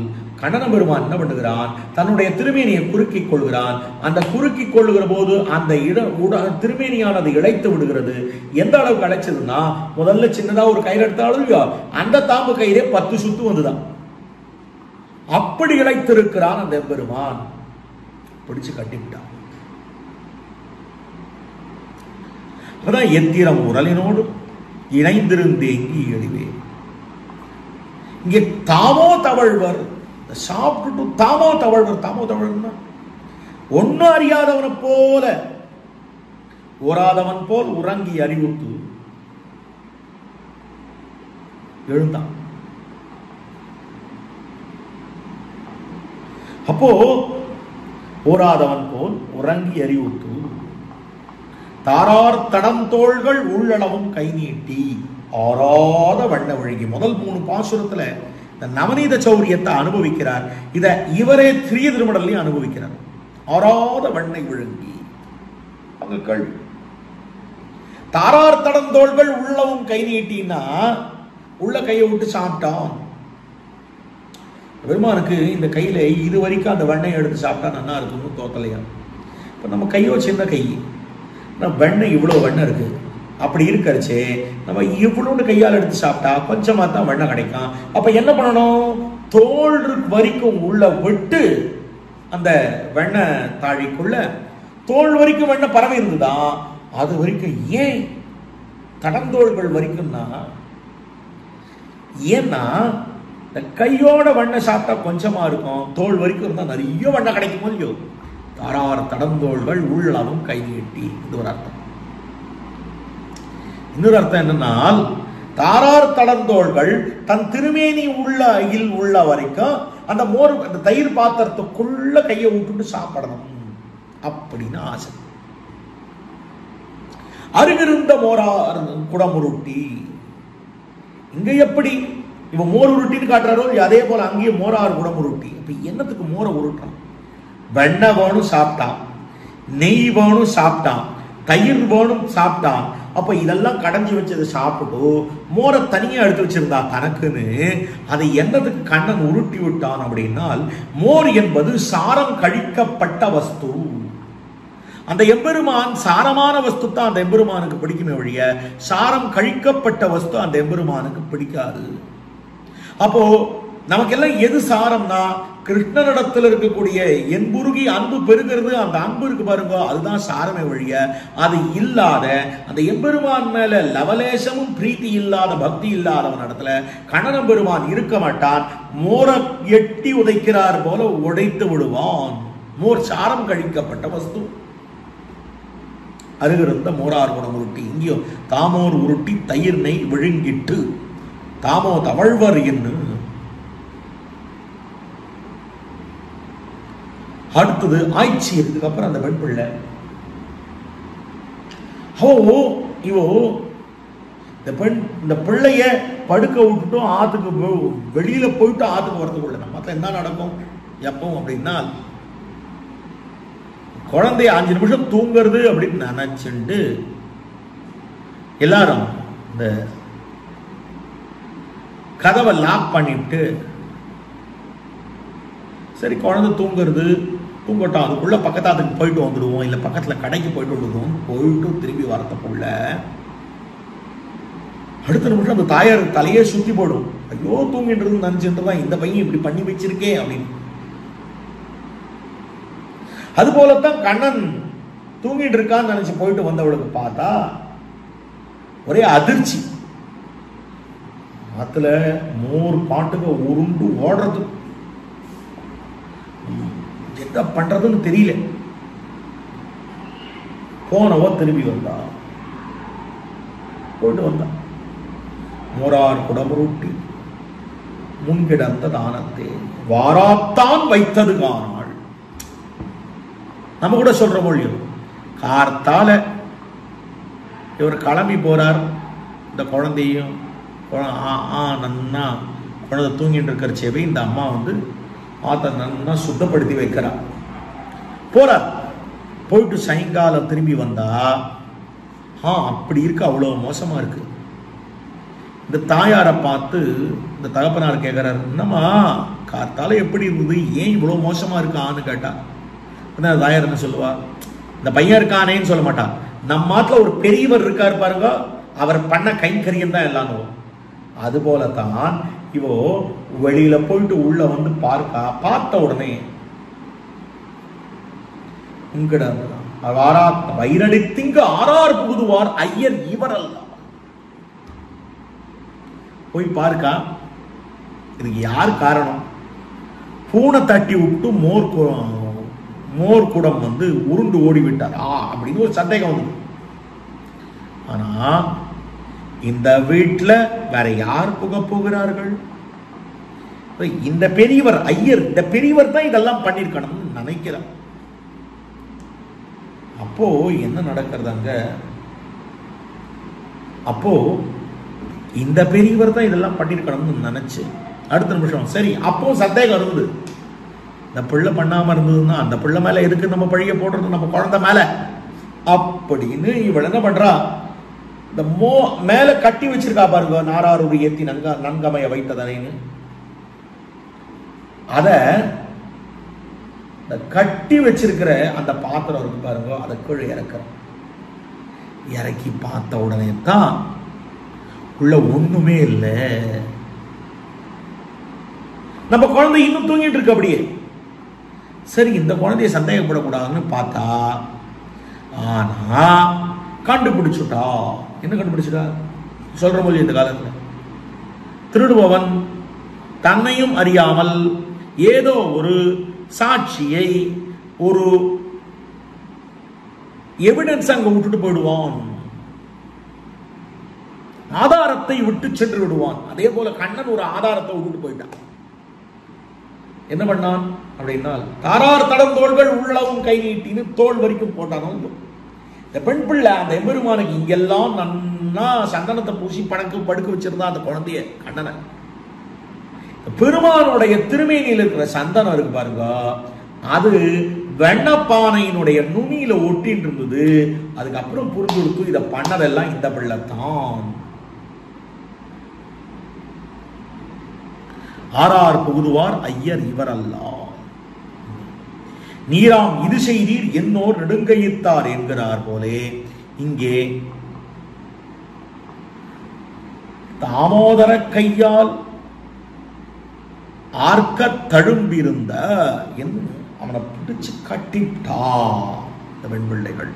கண்ணன பெருமான் என்ன பண்ணுகிறான், தன்னுடைய திருமேனியை குறுக்கிக் கொள்கிறான். அந்த குறுக்கிக் கொள்ளுகிற போது அந்த திருமேனியானது இழைத்து விடுகிறது. எந்த அளவுக்கு அழைச்சதுன்னா முதல்ல சின்னதா ஒரு கயிறு எடுத்தாலும் அந்த தாம்பு கயிறே 10 சுத்து வந்துதான். அப்படி இழைத்திருக்கிறான் அந்த பெருமான். பிடிச்சு கட்டிவிட்டான். அதான் எத்திரம் உரலினோடு இணைந்திருந்தேங்கி எழிவே. இங்கே தாமோ தவழ்வர் சாப்பிட்டு தாமோ தவழ்வர். தாமோ தவழ்னா ஒன்னும் அறியாதவனை போல ஓராதவன் போல் உறங்கி அறிவுத்து எழுந்தான். அப்போ ஓராதவன் போல் உறங்கி அறிவுத்து தாரார் தடம் தோள்கள் உள்ளளவும் கை நீட்டி ஆறாத வண்ண ஒழுகி. முதல் 3 பாசுரத்துல இந்த நவநீத சௌரியத்தை அனுபவிக்கிறார். இத இவரே திரிய திருமடலையும் அனுபவிக்கிறார். ஆறாத வண்ணை விழுங்கி அவங்கள் தாரார் தடம் தோள்கள் உள்ளவும் கை நீட்டினா உள்ள கையை விட்டு சாப்பிட்டான். பெருமானுக்கு இந்த கையில இது வரைக்கும் அந்த வெண்ணெய் எடுத்து சாப்பிட்டா நல்லா இருக்கும்னு தோத்தலையா. இப்ப நம்ம கையோ சின்ன கை, வெண்ணெய் இவ்வளவு வெண்ணெய் இருக்கு. அப்படி இருக்கிறச்சே நம்ம இவ்வளவு கையால் எடுத்து சாப்பிட்டா கொஞ்சமா தான் வெண்ணெய் கிடைக்கும். அப்ப என்ன பண்ணணும், தோல் வரைக்கும் உள்ள விட்டு அந்த வெண்ணெய் தாழிக்குள்ள தோல் வரைக்கும் வெண்ணெய் பரவி இருந்துதான். அது வரைக்கும் ஏன் தடந்தோள்கள் வரைக்கும்னா, ஏன்னா இந்த கையோட வெண்ணெய் சாப்பிட்டா கொஞ்சமா இருக்கும், தோல் வரைக்கும் இருந்தா நிறைய வெண்ணெய் கிடைக்கும் இல்லையோ. தாரார் தடந்தோள்கள் உள்ளவும் கை நீட்டி. இது ஒரு அர்த்தம். இன்னொரு அர்த்தம் என்னன்னா, தாரார் தடந்தோள்கள் தன் திருமேனி உள்ள அயில் உள்ள வரைக்கும் அந்த மோர் அந்த தயிர் பாத்திரத்துக்குள்ள கையை விட்டுட்டு சாப்பிடணும் அப்படின்னு ஆசை. அருகிருந்த மோரார் குடமுருட்டி. இங்க எப்படி இவன் மோர் உருட்டின்னு காட்டுறாரோ அதே போல அங்கேயும் மோரார் குடமுருட்டி. இப்ப என்னத்துக்கு மோரை உருட்டான்? வெண்ணெய் வேணும் சாப்பிட்டான், நெய் வேணும் சாப்பிட்டான், தயிர் வேணும் சாப்பிட்டான். அப்ப இதெல்லாம் கடைஞ்சி வச்சதை சாப்பிட்டு மோரை தனியா எடுத்து வச்சிருந்தா தனக்குன்னு அதை என்னதுக்கு கண்ணன் உருட்டி விட்டான் அப்படின்னால், மோர் என்பது சாரம் கழிக்கப்பட்ட வஸ்து. அந்த எம்பெருமான் சாரமான வஸ்து தான் அந்த எம்பெருமானுக்கு பிடிக்குமே ஒழிய சாரம் கழிக்கப்பட்ட வஸ்து அந்த எம்பெருமானுக்கு பிடிக்காது. அப்போ நமக்கெல்லாம் எது சாரம்னா கிருஷ்ணனிடத்தில் இருக்கக்கூடிய என்புருகி அன்பு பெருகிறது. அந்த அன்பு இருக்கு பாருங்க, அதுதான் சாரமே வழிய அது இல்லாத அந்த எம்பெருமான் மேல லவலேசமும் பிரீத்தி இல்லாத பக்தி இல்லாதவன் இடத்துல கண்ணன பெருமான் இருக்க மாட்டான். மோர எட்டி உதைக்கிறார் போல உடைத்து விடுவான். மோர் சாரம் கழிக்கப்பட்ட வஸ்து. அருகிருந்த மோரார் குணம் உருட்டி இங்கேயோ தாமோர் உருட்டி தயிர் நெய் விழுங்கிட்டு தாமோ தவழ்வர் என்று. அடுத்தது ஆய்ச்சி. இதுக்கப்புறம் அந்த பெண் பிள்ளை இந்த பிள்ளைய படுக்க விட்டுட்டும் ஆத்துக்கு வெளியில போயிட்டு ஆத்துக்கு வரதுக்குள்ள நம்ம என்ன நடக்கும் எப்பவும் அப்படின்னா, குழந்தைய 5 நிமிஷம் தூங்குறது அப்படின்னு நினைச்சுட்டு எல்லாரும் இந்த கதவை லாக் பண்ணிட்டு, சரி குழந்தை தூங்குறது தூங்கட்டும், அதுக்குள்ள பக்கத்தாத்துக்கு போயிட்டு வந்துடுவோம், இல்லை பக்கத்துல கடைக்கு போயிட்டு வந்துடுவோம், போயிட்டு திரும்பி வரத்துக்குள்ள அடுத்த நிமிஷம் அந்த தாயார் தலையே சுத்தி போடும். ஐயோ தூங்கிட்டு நினைச்சுட்டு தான் இந்த பையன் இப்படி பண்ணி வச்சிருக்கே அப்படின்னு. அது போலத்தான் கண்ணன் தூங்கிட்டு இருக்கான்னு நினைச்சு போயிட்டு வந்தவளுக்கு பார்த்தா ஒரே அதிர்ச்சி. ஆத்துல மோர் பாட்டுக்கு உருண்டு ஓடுறது, என்ன பண்றதுன்னு தெரியல. போனவோ திரும்பி வந்தா, போயிட்டு வந்தா மோரார் குடமுருட்டி முன்கிடந்த தானத்தை வாராத்தான் வைத்தது காணாள். நம்ம கூட சொல்ற மொழியும் கார்த்தால இவர் கிளம்பி போறார். இந்த குழந்தையும் நன்னா குழந்தை தூங்கிட்டு இருக்கிற சேவை இந்த அம்மா வந்து ஆத்த நன்னா சுத்தப்படுத்தி வைக்கிறார். போறார். போயிட்டு சாயங்காலம் திரும்பி வந்தா அப்படி இருக்கு, அவ்வளவு மோசமா இருக்கு. இந்த தாயாரை பார்த்து இந்த தகப்பனார் கேட்கிறார், என்னம்மா காத்தால எப்படி இருந்தது, ஏன் இவ்வளவு மோசமா இருக்கான்னு கேட்டா தாயார் என்ன சொல்லுவா, இந்த பையன் இருக்கானேன்னு சொல்ல மாட்டான். நம்ம மாட்டில் ஒரு பெரியவர் இருக்கார் பாருங்க, அவர் பண்ண கைங்கரியம் தான் எல்லாம். அது போலத்தான் இவோ வெளியில போயிட்டு உள்ள வந்து பார்த்த உடனே வயிறடித்திங்கு ஆறார் புகுதுவார் ஐயர் இவர் அல்ல. போய் பார்க்கா. இதுக்கு யார் காரணம்? பூனை தட்டி விட்டு மோர் குடம் வந்து உருண்டு ஓடி விட்டார் அப்படின்னு ஒரு சந்தேகம் வந்து. ஆனா இந்த வீட்டுல வேற யார் புக போகிறார்கள்? இந்த பெரியவர் ஐயர், இந்த பெரியவர் தான் இதெல்லாம் பண்ணிருக்கணும்னு நினைக்கிறார். அப்போ என்ன நடக்கிறதாங்க? அப்போ இந்த பெரியவர் தான் இதெல்லாம் பண்ணிருக்கணும்னு நினைச்சு அடுத்த நிமிஷம் சரி, அப்போ சந்தேகம் இருந்தது. இந்த பிள்ளை பண்ணாம இருந்ததுன்னா அந்த பிள்ளை மேல எதுக்கு நம்ம பழிய போடுறது, நம்ம குழந்தை மேல அப்படின்னு இவள் என்ன பண்றா, இந்த மேல கட்டி வச்சிருக்கா பாருங்க, நாராரூர் ஏத்தி நன்கமைய வைத்ததனைன்னு. அத கட்டி வச்சிருக்கிற அந்த பாத்திரம் இருக்கு பாருங்க, அதை கீழே இறக்கி பார்த்த உடனே தான் உள்ள ஒண்ணுமே இல்லை. நம்ம குழந்தை இன்னும் தூங்கிட்டு இருக்கு அப்படியே. சரி, இந்த குழந்தைய சந்தேகப்படக்கூடாதுன்னு பார்த்தா, ஆனா கண்டுபிடிச்சுட்டா. என்ன கண்டுபிடிச்சுட்டா சொல்ற மொழி? இந்த காலத்துல திருடுபவன் தன்னையும் அறியாமல் ஏதோ ஒரு சாட்சியை, ஒரு எவிடன்ஸ் அங்க விட்டுட்டு போயிடுவான், ஆதாரத்தை விட்டு சென்று விடுவான். அதே போல கண்ணன் ஒரு ஆதாரத்தை விட்டுட்டு போயிட்டான். என்ன பண்ணான் அப்படின்னா, தாரார் தடம் தோள்கள் உள்ளவும் கை நீட்டின்னு தோல் வரைக்கும் போட்டானோ. இந்த பெண் பிள்ளை அந்த எம்பெருமானுக்கு இங்கெல்லாம் நன்னா சந்தனத்தை பூசி படுக்க வச்சிருந்தா அந்த குழந்தைய கண்ணனை. பெருமானுடைய திருமேனியில் இருக்கிற சந்தனம் இருக்கு பாருங்க, அது வெண்ணப்பானையினுடைய நுனியில ஒட்டின்னு இருந்தது. அதுக்கப்புறம் புரிஞ்சு கொடுத்து இதை பண்ணதெல்லாம் இந்த பிள்ளை தான். ஆறார் புகுதுவார் ஐயர் இவர் அல்ல. நீராம் இது செய்தீர் என்னோர் நெடுங்கையித்தார் என்கிறார் போலே இங்கே தாமோதர கையால் ஆர்க்க தழும்பிருந்த என்று அவனை பிடிச்சு கட்டிட்டா. இந்த பெண் பிள்ளைகள்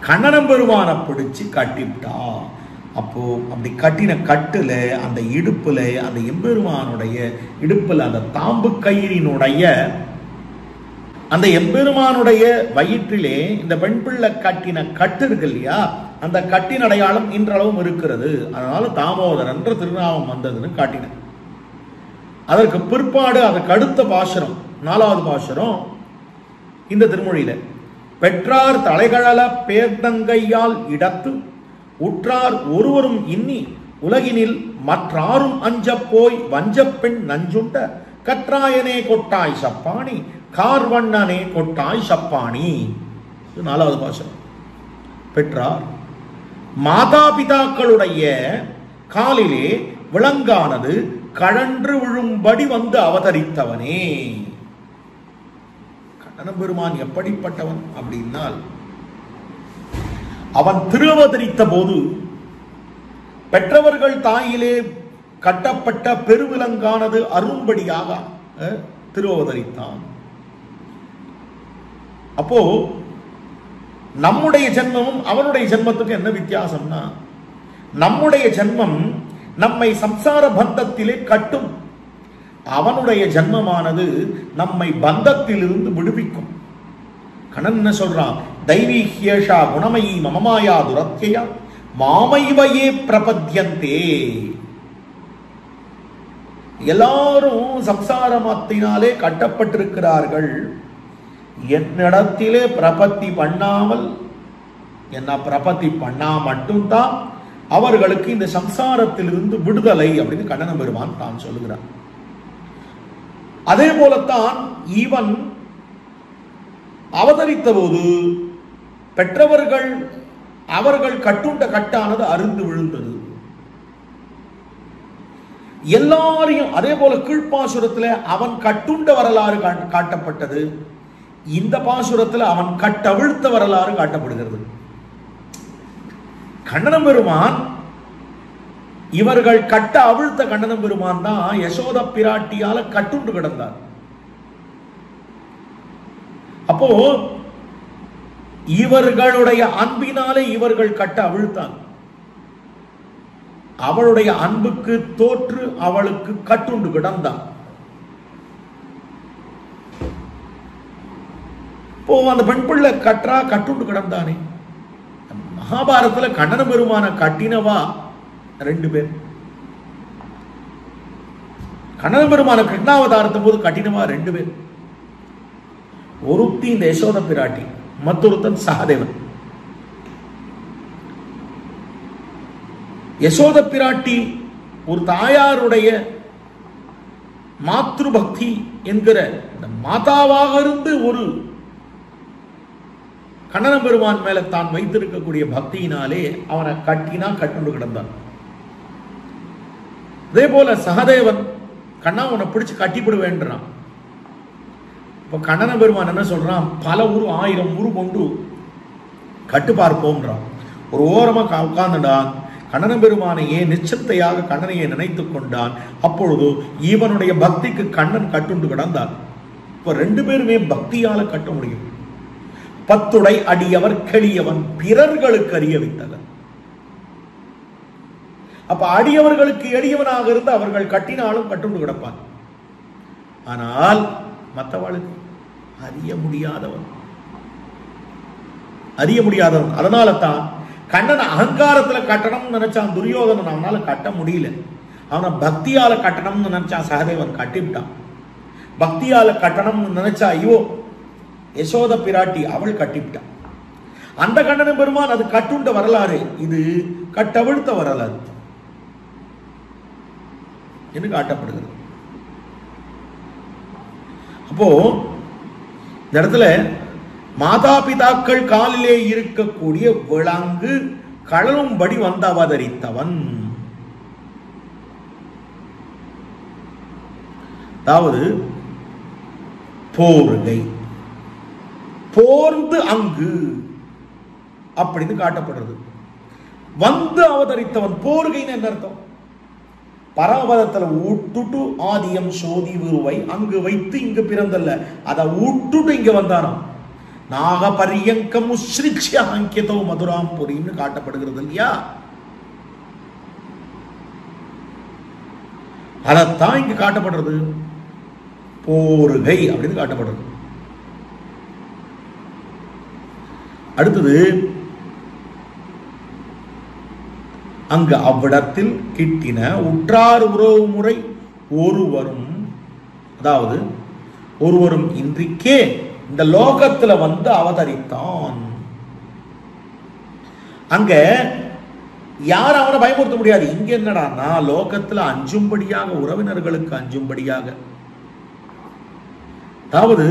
கண்ணனம் பெருமான பிடிச்சு கட்டிவிட்டா. அப்போ அப்படி கட்டின கட்டுல அந்த இடுப்புல அந்த எம்பெருமானுடைய இடுப்புல அந்த தாம்பு கயிறினுடைய அந்த எம்பெருமானுடைய வயிற்றிலே இந்த பெண் பிள்ளை கட்டின கட்டு இருக்கு இல்லையா, அந்த கட்டின் அடையாளம் இன்றளவும் இருக்கிறது. அதனால தாமோதரன் என்ற திருநாமம் வந்ததுன்னு காட்டின. அதற்கு பிற்பாடு அதற்கு அடுத்த பாசுரம் 4வது பாசுரம் இந்த திருமொழியில, பெற்றார் தலைகழல பேர்தங்கையால் இடத்து உற்றார் ஒருவரும் இன்னி உலகினில் மற்றாரும் அஞ்ச போய் வஞ்சப்பெண் நஞ்சுண்ட கற்றாயனே கொட்டாய் சப்பாணி கார்வண்ணனே கொட்டாய் சப்பாணி. 4வது பாசுரம். பெற்றார் மாதா பிதாக்களுடைய காலிலே விலங்கானது கழன்று விழும்படி வந்து அவதரித்தவனே. கண்ணனம் பெருமான் எப்படிப்பட்டவன் அப்படின்னால், அவன் திருவதரித்த போது பெற்றவர்கள் தாயிலே கட்டப்பட்ட பெருவிலங்கானது அரும்படியாக திருவதரித்தான். அப்போ நம்முடைய ஜென்மமும் அவனுடைய ஜென்மத்துக்கு என்ன வித்தியாசம்னா, நம்முடைய ஜென்மம் நம்மை சம்சார பந்தத்திலே கட்டும், அவனுடைய ஜென்மமானது நம்மை பந்தத்திலிருந்து விடுவிக்கும். கண்ணன் என்ன சொல்றான், தைவீஹ்யேஷா குணமயி மமமாயா துரத்யா மாமைவையே பிரபத்யந்தே. எல்லாரும் சம்சாரமத்தினாலே கட்டப்பட்டிருக்கிறார்கள். என்னிடத்திலே பிரபத்தி பண்ணாமல் என்ன பிரபத்தி பண்ணா மட்டும்தான் அவர்களுக்கு இந்த சம்சாரத்திலிருந்து விடுதலை அப்படின்னு கண்ணன் பெருமான் தான் சொல்லுகிறார். அதே போலத்தான் இவன் அவதரித்த போது பெற்றவர்கள் அவர்கள் கட்டுண்ட கட்டானது அருந்து விழுந்தது. எல்லாரையும் அதே போல கீழ்ப்பாசுரத்தில் அவன் கட்டுண்ட வரலாறு காட்டப்பட்டது. இந்த பாசுரத்தில் அவன் கட்டவிழ்த்த வரலாறு காட்டப்படுகிறது. கண்ணனம் பெருமான் இவர்கள் கட்ட அவிழ்த்த கண்ணனம் பெருமான் தான் யசோத பிராட்டியால கட்டுண்டு கிடந்தார். அப்போ இவர்களுடைய அன்பினாலே இவர்கள் கட்ட அவிழ்த்தான். அவளுடைய அன்புக்கு தோற்று அவளுக்கு கட்டுண்டு கிடந்தான். இப்போ அந்த பெண் பிள்ளை கற்றா கட்டுண்டு கிடந்தானே. மகாபாரதத்துல கண்ணன பெருமான கட்டினவா 2 பேர். கண்ணன பெருமான கிருஷ்ணாவதாரத்த போது கட்டினவா 2 பேர். ஒருத்தி இந்த யசோத பிராட்டி, மற்றொருத்தன் சகதேவன். யசோத பிராட்டி ஒரு தாயாருடைய மாத்ரு பக்தி என்கிற மாதாவாக இருந்து ஒரு கண்ணன பெருமான் மேல தான் வைத்திருக்கக்கூடிய பக்தியினாலே அவனை கட்டினா கட்டுண்டு கிடந்தான். அதே போல சகதேவன் கண்ணா உன்னை பிடிச்சு கட்டிவிடுவேன்றான். இப்ப கண்ணன பெருமான் என்ன சொல்றான், பல ஊரு 1000 ஊரு கொண்டு கட்டு பார்ப்போம்ன்றான். ஒரு ஓரமா உட்கார்ந்துடான். கண்ணன பெருமானையே நிச்சத்தையாக கண்ணனையே நினைத்துக் கொண்டான். அப்பொழுது இவனுடைய பக்திக்கு கண்ணன் கட்டுண்டு கிடந்தான். இப்ப 2 பேருமே பக்தியால கட்ட முடியும். 10 அடியவர் கெளியவன் பிறர்களுக்கு அறிய வைத்தவன். அப்ப அடியவர்களுக்கு எளியவனாக இருந்து அவர்கள் கட்டினாலும் கட்டுண்டு கிடப்பான். ஆனால் மற்றவளுக்கு அறிய முடியாதவன். அதனால தான் கண்ணன் அகங்காரத்துல கட்டணும்னு நினைச்சான் துரியோதனன், அவனால கட்ட முடியல. அவனை பக்தியால கட்டணும்னு நினைச்சான் சகதேவன், கட்டிவிட்டான். பக்தியால கட்டணும்னு நினைச்சா ஐயோ யசோத பிராட்டி அவள் கட்டிவிட்டான். அந்த கண்ணன பெருமான் அது கட்டுண்ட வரலாறு, இது கட்டவிழ்த்த வரலாறு என்று காட்டப்படுகிறது. அப்போ இந்த இடத்துல மாதா பிதாக்கள் காலிலே இருக்கக்கூடிய விலங்கு கழலும்படி வந்து அவதரித்தவன். அதாவது போர்கை போர்ந்து அங்கு அப்படின்னு காட்டப்படுறது. வந்து அவதரித்தவன். போர்கைன்னு என்ன அர்த்தம்? பரமபதத்துல ஊட்டுட்டு ஆதியம் சோதி விருவை அங்கு வைத்து இங்கு பிறந்தல்ல, அதை ஊட்டுட்டு இங்க வந்தாராம். நாக பரியங்க முஸ்ரிக்ஷ அங்கியதோ மதுராம் புரின்னு காட்டப்படுகிறது இல்லையா? அதத்தான் இங்க காட்டப்படுறது, போருகை அப்படின்னு காட்டப்படுறது. அடுத்தது, அங்கு அவ்விடத்தில் கிட்டின உற்றார் உறவு முறை ஒருவரும், அதாவது ஒருவரும் இன்றிக்கே இந்த லோகத்துல வந்து அவதரித்தான். அங்க யார் அவனை பயமுறுத்த முடியாது. இங்க என்னடான்னா லோகத்துல அஞ்சும்படியாக, உறவினர்களுக்கு அஞ்சும்படியாக, அதாவது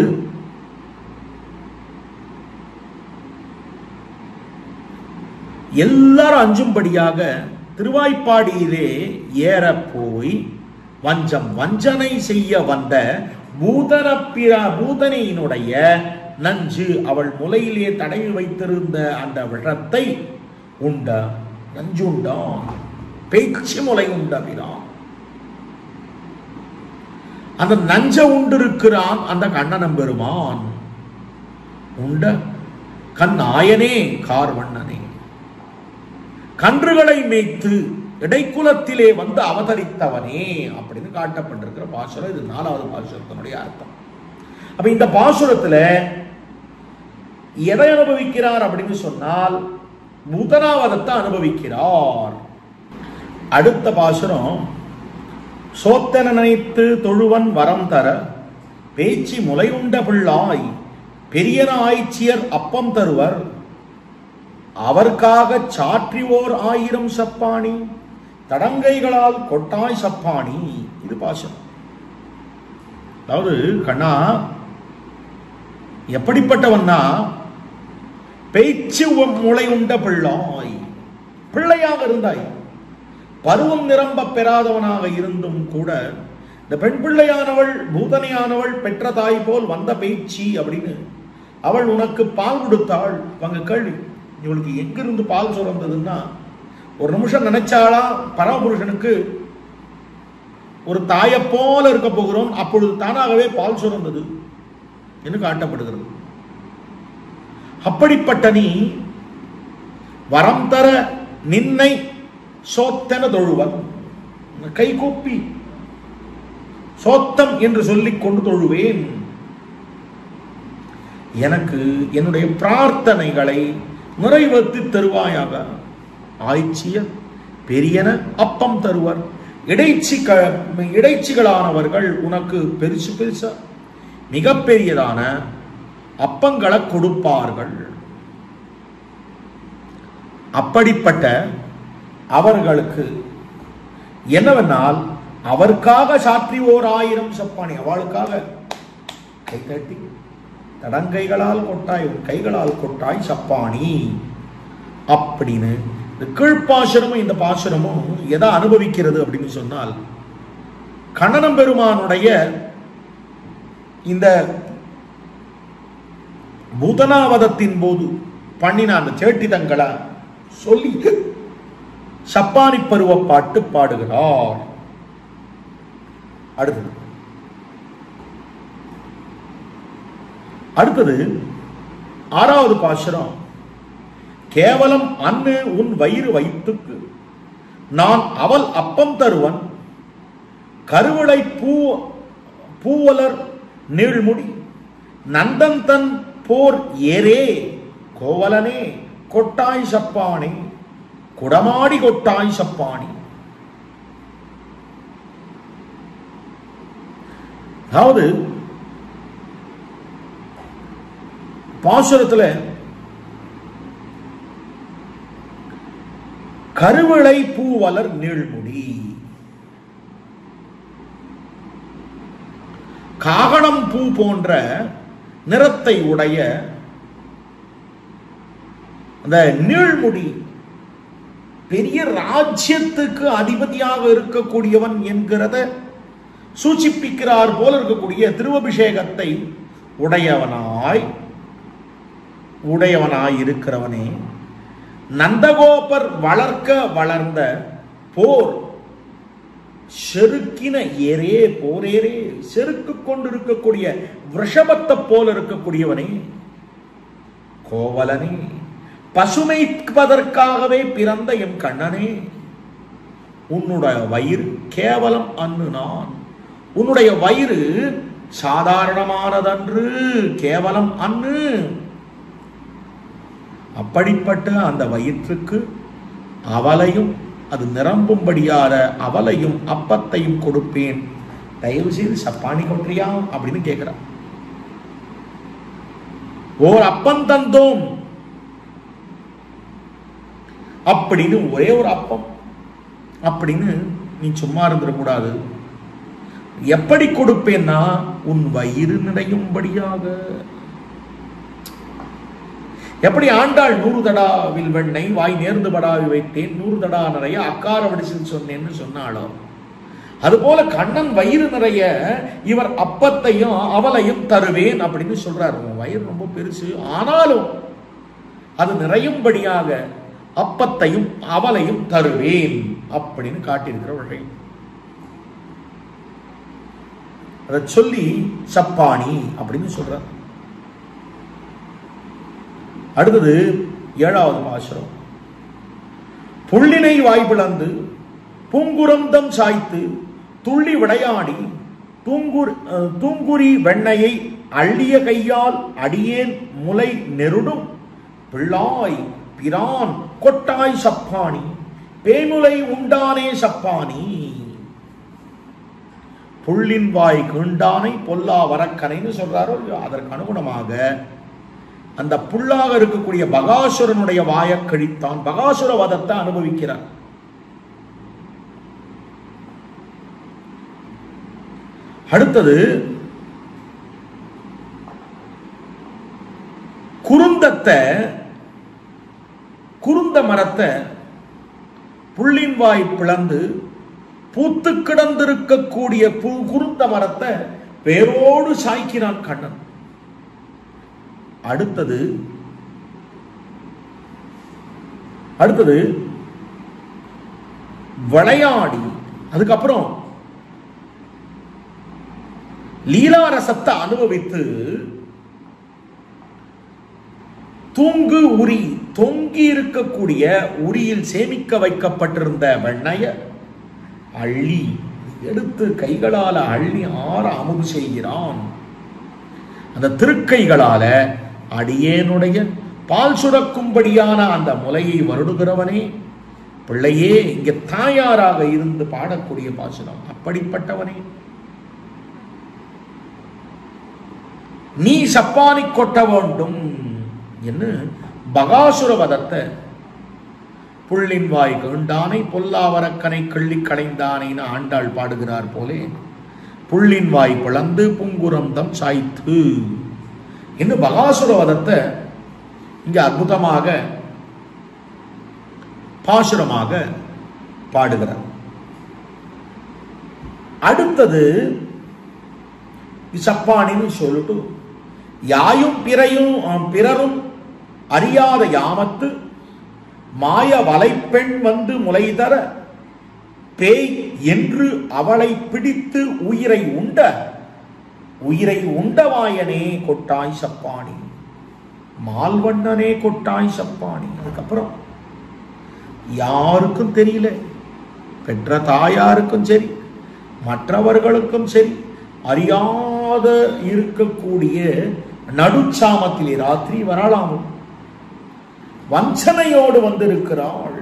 எல்லாரும் அஞ்சும்படியாக திருவாய்ப்பாடியிலே ஏற போய் வஞ்சனை செய்ய வந்த பூதனையினுடைய நஞ்சு அவள் முலையிலே தடவி வைத்திருந்த அந்த விழத்தை உண்ட நஞ்சுண்டான், பேச்சு முலை உண்டவிரான். அந்த நஞ்ச உண்டிருக்கிறான் அந்த கண்ணனம் பெருமான். உண்ட கண் ஆயனே கார்வண்ணனே, கன்றுகளை மேய்த்து இடைக்குலத்திலே வந்து அவதரித்தவனே அப்படின்னு காட்டப்பட்டிருக்கிற பாசுரம். இது 4வது பாசுரத்தினுடைய அர்த்தம். அப்ப இந்த பாசுரத்துல எதை அனுபவிக்கிறார் அப்படின்னு சொன்னால் பூதனாவதத்தை அனுபவிக்கிறார். அடுத்த பாசுரம், சோத்தன நினைத்து தொழுவன் வரம் தர பேச்சு முலையுண்ட பிள்ளாய் பெரியன ஆய்ச்சியர் அப்பம் தருவர் அவர்க்காக சாற்றிவோர் 1000 சப்பாணி தடங்கைகளால் கொட்டாய் சப்பாணி. இது பாசுரம். அதாவது கண்ணா எப்படிப்பட்டவன்னா, பேச்சு முளை உண்ட பிள்ளாய், பிள்ளையாக இருந்தாய், பருவம் நிரம்ப பெறாதவனாக இருந்தும் கூட இந்த பெண் பிள்ளையானவள் பூதனையானவள் பெற்ற தாய் போல் வந்த பேச்சு அப்படின்னு அவள் உனக்கு பால் கொடுத்தாள். அங்க கேள்வி, இவளுக்கு எங்கிருந்து பால் சுரந்ததுன்னா, ஒரு நிமிஷம் நினைச்சாளா பரமபுருஷனுக்கு ஒரு தாயை போல இருக்க போகிறோம், அப்பொழுது தானாகவே பால் சுரந்தது என்று காட்டப்படுகிறது. அப்படிப்பட்ட நீ வரம் தர நின்னை சோத்தன தொழுவன், கை கூப்பி சோத்தம் என்று சொல்லிக் கொண்டு தொழுவேன், எனக்கு என்னுடைய பிரார்த்தனைகளை நிறைவேற்றி தருவாயாக. ஆய்ச்சிய பெரியன அப்பம் தருவர், இடைச்சிகளானவர்கள் உனக்கு பெருசு பெருசா மிகப்பெரியதான அப்பங்களை கொடுப்பார்கள். அப்படிப்பட்ட அவர்களுக்கு என்னவென்னால் அவருக்காக சாற்றிவோர் 1000 சப்பாணி, அவளுக்காக கை தட்டி தடங்கைகளால் கொட்டாய், கைகளால் கொட்டாய் சப்பாணி அப்படின்னு இந்த கீழ்ப்பாசுரமும் இந்த பாசுரமும் எதை அனுபவிக்கிறது அப்படின்னு சொன்னால், கண்ணனம் பெருமானுடைய இந்த பூதனாவதத்தின் போது பண்ணின அந்த சேட்டிதங்களை சொல்லி சப்பானி பருவ பாட்டு பாடுகிறார். அடுத்தது 6வது பாசுரம், கேவலம் அன்னு உன் வயிறு வைத்துக்கு நான் அவள் அப்பம் தருவன் கருவளை பூவலர் நீழ்முடி நந்தன் தன் போர் ஏரே கோவலனே கொட்டாய் சப்பானி குடமாடி கொட்டாய் சப்பானி. அதாவது பாசுரத்துல கருவளை பூவலர் நீழ்முடி, காகணம் பூ போன்ற நிறத்தை உடைய அந்த நீழ்முடி, பெரிய ராஜ்யத்துக்கு அதிபதியாக இருக்கக்கூடியவன் என்கிறத சூச்சிப்பிக்கிறார் போல இருக்கக்கூடிய திருவபிஷேகத்தை உடையவனாய் இருக்கிறவனே, நந்தகோபர் வளர்க்க வளர்ந்த போர் செருக்கின ஏரே போரேரே, செருக்கு கொண்டிருக்கக்கூடிய விஷபத்தை போல இருக்கக்கூடியவனே, கோவலனே, பசுமைப்பதற்காகவே பிறந்த எம் கண்ணனே, உன்னுடைய வயிறு கேவலம் அன்னு நான், உன்னுடைய வயிறு சாதாரணமானதன்று, கேவலம் அன்னு. அப்படிப்பட்ட அந்த வயிற்றுக்கு அவளையும் அது நிரம்பும்படியான அவளையும் அப்பத்தையும் கொடுப்பேன், தயவு செய்து சப்பானி கொன்றியா அப்படின்னு கேட்கிறான். ஓர் அப்பம் தந்தோம் அப்படின்னு, ஒரே ஒரு அப்பம் அப்படின்னு நீ சும்மா இருந்துடக்கூடாது. எப்படி கொடுப்பேன்னா உன் வயிறு நிறையும்படியாக. எப்படி ஆண்டாள் 100 தடாவில் வெண்ணெய் வாய் நேர்ந்து படாவி வைத்தேன், 100 தடா நிறைய அக்கார வடிச்சுன்னு சொன்னேன்னு சொன்னாலும், அதுபோல கண்ணன் வயிறு நிறைய இவர் அப்பத்தையும் அவளையும் தருவேன் அப்படின்னு சொல்றாரு. வயிறு ரொம்ப பெருசு, ஆனாலும் அது நிறையும்படியாக அப்பத்தையும் அவளையும் தருவேன் அப்படின்னு காட்டியிருக்கிற வழி. அதை சொல்லி சப்பானி அப்படின்னு சொல்றார். அடுத்தது 7வது பாசுரம். புள்ளினை வாய்பிளந்து பூங்குரந்தம் சாய்த்து துள்ளி விளையாடி தூங்குரி வெண்ணையை அள்ளிய கையால் அடியேன் முலை நெருடும் பிள்ளாய் பிரான் கொட்டாய் சப்பானி, பேமுலை உண்டானே சப்பானி. புள்ளின் வாய் கீண்டானை பொல்லா வரக்கனைன்னு சொல்றாரோ, அதற்கு அனுகுணமாக அந்த புல்லாக இருக்கக்கூடிய பகாசுரனுடைய வாயை கழித்தான், பகாசுர வதத்தை அனுபவிக்கிறார். அடுத்தது குருந்த மரத்தை புள்ளின் வாய் பிளந்து பூத்து கிடந்திருக்கக்கூடிய குருந்த மரத்தை வேரோடு சாய்க்கிறான் கண்ணன். அடுத்தது விளையாடி அதுக்கப்புறம் லீலாரசத்தை அனுபவித்து தூங்கு உரி, தொங்கி இருக்கக்கூடிய உரியில் சேமிக்க வைக்கப்பட்டிருந்த வெண்ணைய அள்ளி எடுத்து கைகளால அள்ளி ஆற அமுது செய்கிறான். அந்த திருக்கைகளால அடியேனுடைய பால் சுரக்கும்படியான அந்த முலையை வருடுகிறவனே, பிள்ளையே, இங்க தாயாராக இருந்து பாடக்கூடிய பாசுரம். அப்படிப்பட்டவனே, நீ சப்பானி கொட்ட வேண்டும் என்று பகாசுர வதத்தை புள்ளின் வாய் கண்டானை பொல்லாவரக்கனை கிள்ளி களைந்தானேன்னு ஆண்டாள் பாடுகிறார் போலே, புள்ளின் வாய் பிளந்து பூங்குரந்தம் சாய்த்து என்று பகாசுர வதத்தை இங்க அற்புதமாக பாசுரமாக பாடுகிறார். அடுத்தது சப்பானின்னு சொல்லிட்டு, யாயும் பிறரும் அறியாத யாமத்து மாய வலைப்பெண் வந்து முளைதர பேய் என்று அவளை பிடித்து உயிரை உண்டவாயனே கொட்டாய் சப்பானி, மால்வண்ணனே கொட்டாய் சப்பானி. அதுக்கப்புறம் யாருக்கும் தெரியல, பெற்ற தாயாருக்கும் சரி மற்றவர்களுக்கும் சரி அறியாத இருக்கக்கூடிய நடுச்சாமத்திலே ராத்திரி வரலாமும் வஞ்சனையோடு வந்திருக்கிறாள்.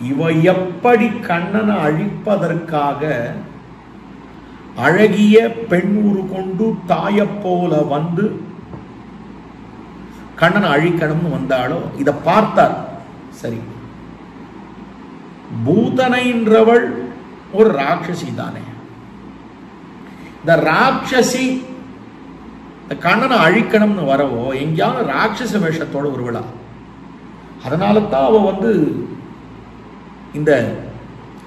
இவ எப்படி கண்ணனை அழிப்பதற்காக அழகிய பெண் உரு கொண்டு தாய போல வந்து கண்ணனை அழிக்கணும்னு வந்தாளோ, இத பார்த்தார். சரி, பூதனைன்றவள் ஒரு ராட்சசி தானே, இந்த ராட்சசி கண்ணனை அழிக்கணும்னு வரவோ எங்கேயாவது ராட்சச வேஷத்தோட வருவளா? அதனால தான் அவ வந்து இந்த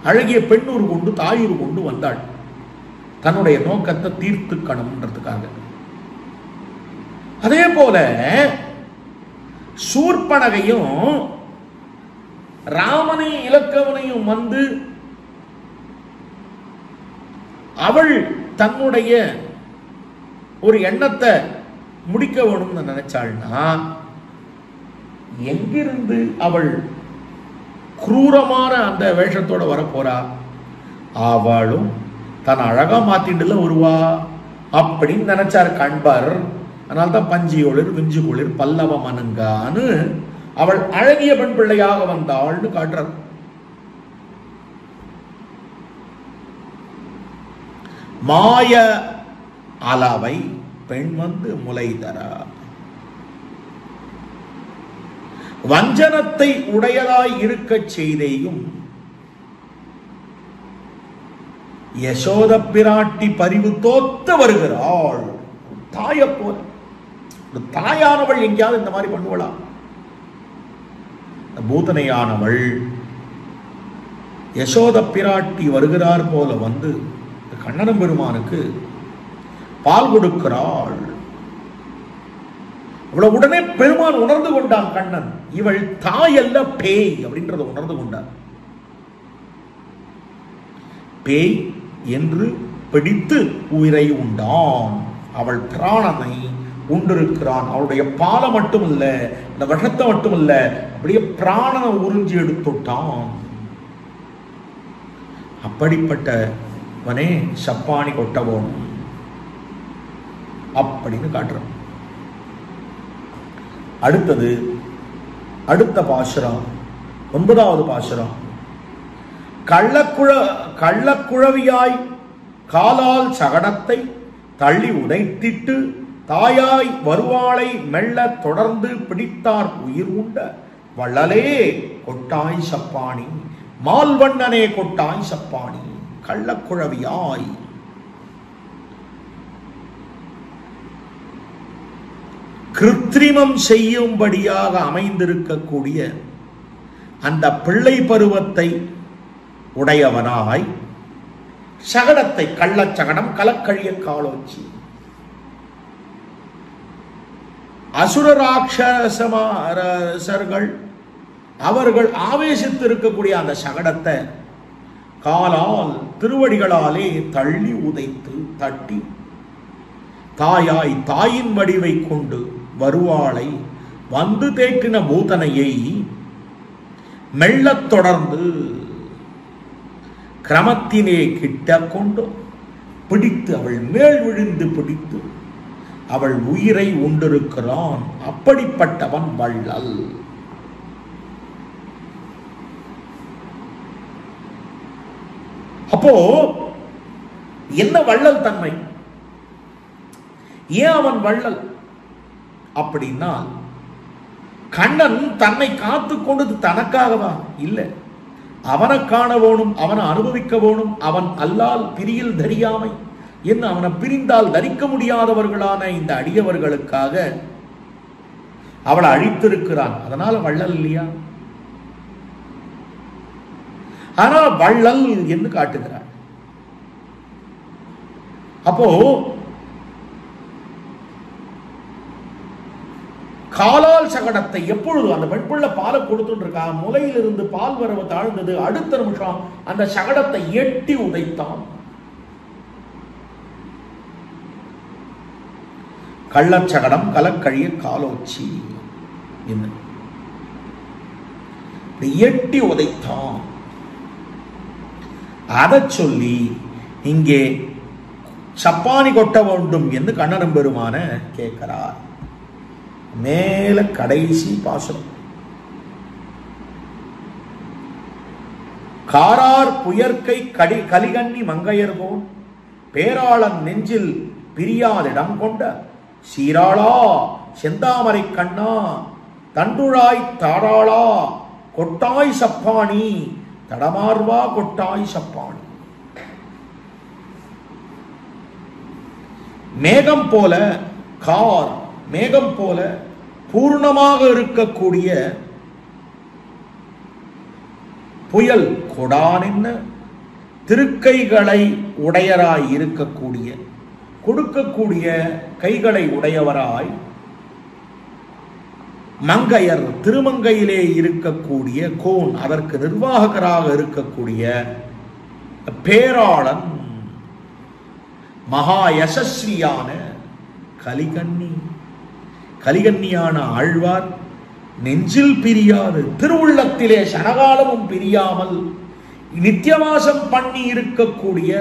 அழகிய பெண்ணூர் கொண்டு தாயூர் கொண்டு வந்தாள், தன்னுடைய நோக்கத்தை தீர்த்துக்கணும்ன்றதுக்காக. அதே போல சூர்பனகையும் ராமனை இலக்கவனையும் வந்து அவள் தன்னுடைய ஒரு எண்ணத்தை முடிக்க வேணும்னு நினைச்சாள்னா எங்கிருந்து அவள் குரூரமான அந்த வேஷத்தோட வரப்போறா? அவளும் தன் அழகா மாத்திண்டுல வருவா அப்படின்னு நினைச்சார் கண்பர். அதனால்தான் பஞ்சி ஒளிர் விஞ்சு குளிர் பல்லவ மனுங்கான்னு அவள் அழகிய பெண் பிள்ளையாக வந்தாள்னு காட்டுறார். மாய அளவை பெண் வந்து முலை தர வஞ்சனத்தை உடையதாய் இருக்க செய்தேயும் யசோத பிராட்டி பரிவு தோத்து வருகிறாள். தாய போல ஒரு தாயானவள் எங்கேயாவது இந்த மாதிரி பண்ணுவளா? பூதனையானவள் யசோத பிராட்டி வருகிறார் போல வந்து கண்ணன் பெருமானுக்கு பால் கொடுக்கிறாள். இவ்வளவு உடனே பெருமான் உணர்ந்து கொண்டான். கண்ணன் இவள் தாய் அல்ல பேய் அப்படின்றத உணர்ந்து கொண்டார். பேய் என்று பிடித்து உயிரை உண்டான். அவள் பிராணனை உண்டிருக்கிறான். அவளுடைய பாலை மட்டும் இல்ல, இந்த விஷத்தை மட்டும் இல்ல, அப்படியே பிராணனை உறிஞ்சி எடுத்துட்டான். அப்படிப்பட்டவனே சப்பானி கொட்டவோம் அப்படின்னு காட்டுறான். அடுத்தது அடுத்த பாசுரம் 9வது பாசுரம். கள்ளக்குழவியாய் காலால் சகடத்தை தள்ளி உதைத்திட்டு தாயாய் வருவாளை மெல்ல தொடர்ந்து பிடித்தார் உயிர் உண்ட வள்ளலே கொட்டாய் சப்பாணி மால்வண்ணனே கொட்டாய் சப்பாணி. கள்ளக்குழவியாய் கிருத்திரிமம் செய்யும்படியாக அமைந்திருக்கக்கூடிய அந்த பிள்ளை பருவத்தை உடையவனாய் சகடத்தை கள்ளச்சகடம் கலக்கழிய காலோச்சி அசுரராட்சசர்கள் அவர்கள் ஆவேசித்து இருக்கக்கூடிய அந்த சகடத்தை காலால் திருவடிகளாலே தள்ளி உதைத்து தட்டி தாயாய் தாயின் வடிவை கொண்டு வருவாளை வந்து தேற்றின பூதனையை மெல்லத் தொடர்ந்து கிரமத்தினே கிட்ட கொண்டு பிடித்து அவள் மேல் விழுந்து பிடித்து அவள் உயிரை உண்டிருக்கிறான். அப்படிப்பட்டவன் வள்ளல். அப்போ என்ன வள்ளல் தன்மை? ஏன் அவன் வள்ளல் அப்படின்னா, கண்ணன் தன்னை காத்து கொண்டது தனக்காகவா? இல்லை, அவனை காண வேணும், அவனை அனுபவிக்க வேணும். அவன் அல்லால் பிரியில் தரியாமை என்ன அவனை பிரிந்தால் தரிக்க முடியாதவர்களான இந்த அடியவர்களுக்காக அவளை அழித்திருக்கிறான். அதனால வள்ளல் இல்லையா? ஆனால் வள்ளல் என்று காட்டுகிறார். அப்போ காலால் சகடத்தை எப்பொழுது அந்த பெண்புள்ள பாலை கொடுத்துட்டு இருக்கா, முலையிலிருந்து பால் வரவு தாழ்ந்தது. அடுத்த நிமிஷம் அந்த சகடத்தை எட்டி உதைத்தான். கள்ளச்சகடம் கலக்கழிய காலோச்சி என்ன எட்டி உதைத்தான். அதை சொல்லி இங்கே சப்பானி கொட்ட வேண்டும் என்று கண்ணன் பெருமான கேட்கிறார். மேல கடைசி பாசுரம். காரார் புயற்கை கலிகண்ணி மங்கையர்கோன் பேராளன் நெஞ்சில் பிரியாதிடம் கொண்ட சீராளா செந்தாமரை கண்ணா தண்டுழாய் தாராளா கொட்டாய் சப்பாணி தடமார்வா கொட்டாய் சப்பாணி. மேகம் போல கார் மேகம் போல பூர்ணமாக இருக்கக்கூடிய புயல் கொடான் என்ன திருக்கைகளை உடையராய் இருக்கக்கூடிய கொடுக்கக்கூடிய கைகளை உடையவராய் மங்கையர் திருமங்கையிலே இருக்கக்கூடிய கோன், அதற்கு நிர்வாகராக இருக்கக்கூடிய பேராளன், மகா யசஸ்வியான கலிகன்னியான ஆழ்வார் நெஞ்சில் பிரியாது, திருவுள்ளத்திலே சனகாலமும் பிரியாமல் நித்தியவாசம் பண்ணி இருக்கக்கூடிய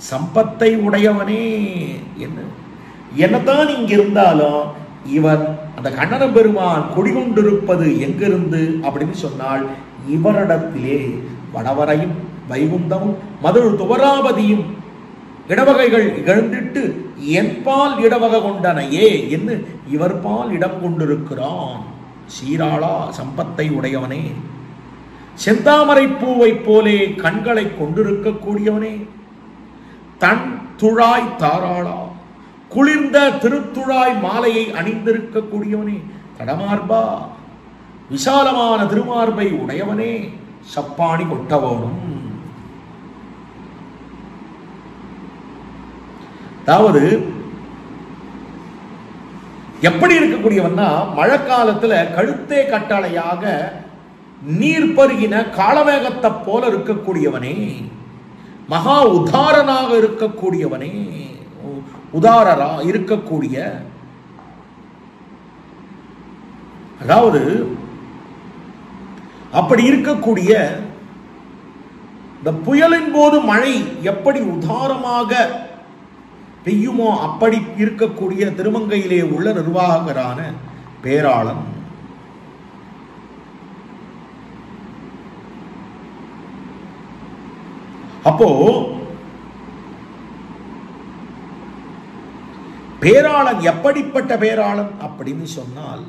சம்பத்தை உடையவனே. என்னதான் இங்க இருந்தாலும் இவர் அந்த கண்ணன பெருமான் குடிகொண்டிருப்பது எங்கிருந்து அப்படின்னு சொன்னால், இவரிடத்திலே வடவரையும் வைகுந்தமும் மதுள் துவராபதியும் இடவகைகள் இகழ்ந்திட்டு என்பால் இடவகை கொண்டனையே என்று இவர் பால் இடம் கொண்டிருக்கிறான். சீராளா சம்பத்தை உடையவனே, செந்தாமரை பூவை போலே கண்களை கொண்டிருக்கக்கூடியவனே, தன் துழாய் தாராளா குளிர்ந்த திருத்துழாய் மாலையை அணிந்திருக்கக்கூடியவனே, தடமார்பா விசாலமான திருமார்பை உடையவனே, சப்பாணி கொட்டவோனும். அதாவது எப்படி இருக்கக்கூடியவன்னா, மழை காலத்துல கழுத்தே கட்டளையாக நீர் பருகின காலமேகத்தை போல இருக்கக்கூடியவனே, மகா உதாரனாக இருக்கக்கூடியவனே, உதாரரா இருக்கக்கூடிய, அதாவது அப்படி இருக்கக்கூடிய இந்த புயலின் போது மழை எப்படி உதாரமாக பெய்யுமோ அப்படி இருக்கக்கூடிய திருமங்கையிலே உள்ள நிர்வாகரான பேராளன். அப்போ பேராளன் எப்படிப்பட்ட பேராளன் அப்படின்னு சொன்னால்,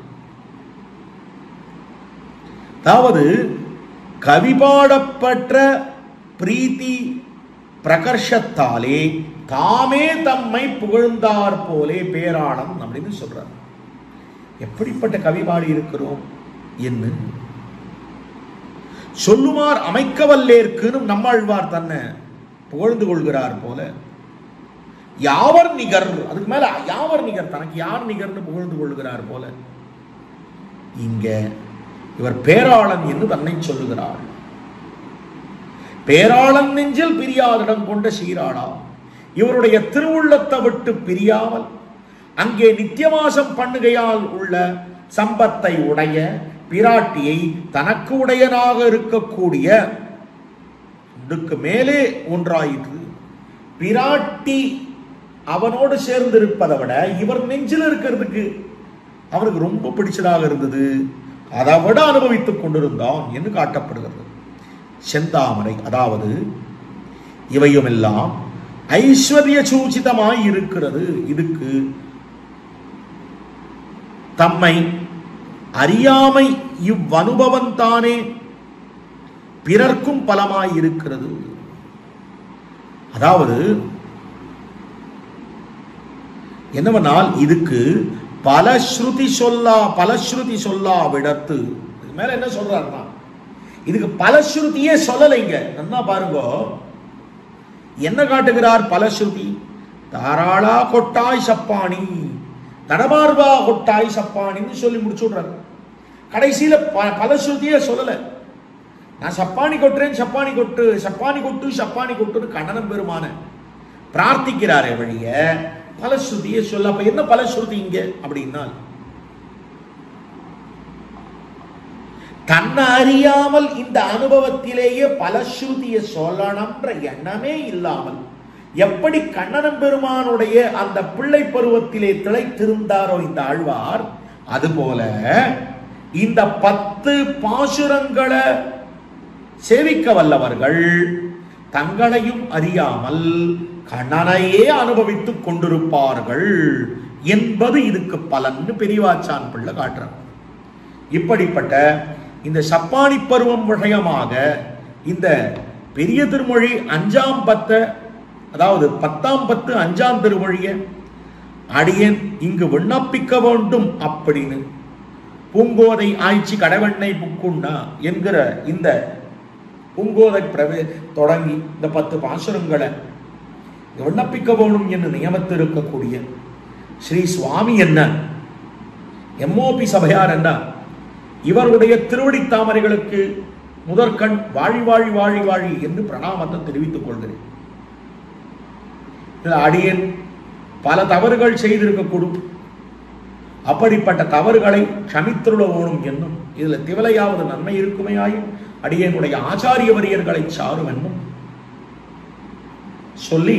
அதாவது கவிபாடப்பட்ட பிரீத்தி பிரகர்ஷத்தாலே தாமே தம்மை புகழ்ந்தார் போலே பேராளன் அப்படின்னு சொல்றார். எப்படிப்பட்ட கவிபாடி இருக்கிறோம் என்று சொல்லுமார் அமைக்கவல்லேற்குன்னு நம்மாழ்வார் தன்னை புகழ்ந்து கொள்கிறார் போல, யாவர் நிகர், அதுக்கு மேல யாவர் நிகர், தனக்கு யார் நிகர்னு புகழ்ந்து கொள்கிறார் போல இங்க இவர் பேராளன் என்று தன்னை சொல்லுகிறார். பேராளன் நெஞ்சில் பிரியாதிடம் கொண்ட சீராளா, இவருடைய திருவுள்ளத்தை விட்டு பிரியாமல் அங்கே நித்தியவாசம் பண்ணுகையால் உள்ள சம்பத்தை உடைய பிராட்டியை தனக்கு உடையனாக இருக்கக்கூடிய மேலே ஒன்றாயிற்று. பிராட்டி அவனோடு சேர்ந்து இருப்பதை விட இவர் நெஞ்சில் இருக்கிறதுக்கு அவனுக்கு ரொம்ப பிடிச்சதாக இருந்தது, அதை விட அனுபவித்துக் கொண்டிருந்தான் என்று காட்டப்படுகிறது. செந்தாமரை, அதாவது இவையும் எல்லாம் ஐஸ்வர்ய சூச்சிதமாய் இருக்கிறது. இதுக்கு தம்மை அறியாமை இவ்வனுபவம் தானே பிறர்க்கும் பலமாய் இருக்கிறது. அதாவது என்னவென்றால், இதுக்கு பலஸ்ருதி சொல்லா விடத்து, மேல என்ன சொல்றாருன்னா, இதுக்கு பலஸ்ருதியே சொல்லலைங்க. நல்லா பாருங்க, என்ன காட்டுகிறார் பலஸ்ருதி? தாராளா கொட்டாய் சப்பாணி, தடமார்பா கொட்டாய் சப்பாணின்னு சொல்லி முடிச்சு விடுறாரு. கடைசியில பலஸ்ருதியே சொல்லல. நான் சப்பானி கொட்டுறேன், சப்பானி கொட்டு, சப்பானி கொட்டு, சப்பானி கொட்டுன்னு கண்ணனம் பெருமான பிரார்த்திக்கிறாரே வழிய பலஸ்ருதியே சொல்ல. அப்ப என்ன பலஸ்ருதி இங்க அப்படின்னா, தன்னை அறியாமல் இந்த அனுபவத்திலேயே பலஸ்ருதியை சொல்லணும்ன்ற எண்ணமே இல்லாமல் எப்படி கண்ணனம் பெருமானுடைய அந்த பிள்ளை பருவத்திலே திளைத்திருந்தாரோ இந்த ஆழ்வார், அதுபோல இந்த 10 பாசுரங்களை சேவிக்க வல்லவர்கள் தங்களையும் அறியாமல் கண்ணனையே அனுபவித்துக் கொண்டிருப்பார்கள் என்பது இதுக்கு பலன்னு பெரியவாச்சான் பிள்ளை காட்டுறார். இப்படிப்பட்ட இந்த சப்பானி பருவம் விஷயமாக இந்த பெரிய திருமொழி 5ஆம் 10, அதாவது 10ஆம் 10 5ஆம் திருமொழிய அடியேன் இங்கு விண்ணப்பிக்க வேண்டும் அப்படின்னு பூங்கோதை ஆய்ச்சி கடவெண்ணை புக்குண்ணா என்கிற இந்த பூங்கோதை தொடங்கி இந்த 10 பாசுரங்களை விண்ணப்பிக்க வேண்டும் என்று நியமித்து இருக்கக்கூடிய ஸ்ரீ சுவாமி என்ன எம்ஓபி சபையார் என்றார். இவருடைய திருவடி தாமரைகளுக்கு முதற்கண் வாழி வாழி வாழி வாழி என்று பிரணாமத்தை தெரிவித்துக் கொள்கிறேன். அடியேன் பல தவறுகள் செய்திருக்கக்கூடும். அப்படிப்பட்ட தவறுகளை க்ஷமித்துள்ள ஓணும் என்னும் இதுல திவலையாவது நன்மை இருக்குமையாயும் அடியேனுடைய ஆச்சாரிய வரியர்களை சாரும் என்னும் சொல்லி,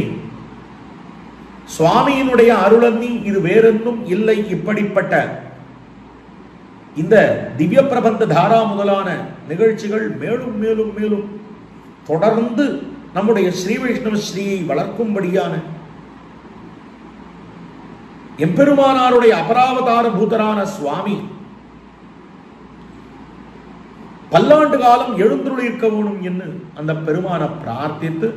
சுவாமியினுடைய அருளன்னி இது வேறென்னும் இல்லை. இப்படிப்பட்ட இந்த திவ்ய பிரபந்த தாரா முதலான நிகழ்ச்சிகள் மேலும் மேலும் மேலும் தொடர்ந்து நம்முடைய ஸ்ரீ வைஷ்ணவ ஸ்ரீயை வளர்க்கும்படியான எம்பெருமானாருடைய அபராவதார பூதரான சுவாமி பல்லாண்டு காலம் எழுந்துருளிருக்க வேணும் என்று அந்த பெருமான பிரார்த்தித்து,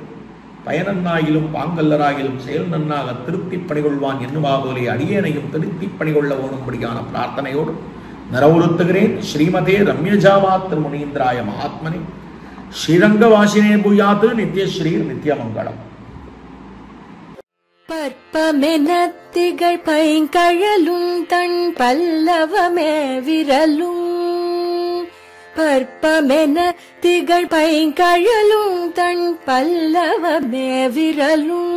பயனன்னாயிலும் பாங்கல்லராயிலும் செயல் நன்னாக திருப்தி பணிகொள்வான் என்னுவாகோலே அடியேனையும் திருப்தி பணிகொள்ள வேணும்படியான பிரார்த்தனையோடு நிறைவுறுத்துகிறேன். ஸ்ரீமதே ரம்யஜாமாத் முனீந்திராய மகாத்மனே ஸ்ரீரங்கவாசினே பூயாத்து நித்யஸ்ரீ நித்யமங்கலம். பற்பமென திகழ் பைங்கழலும் தன் பல்லவமே விரலும், பற்பமென திகழ் பைங்கழலும் தன் பல்லவமே விரலும்,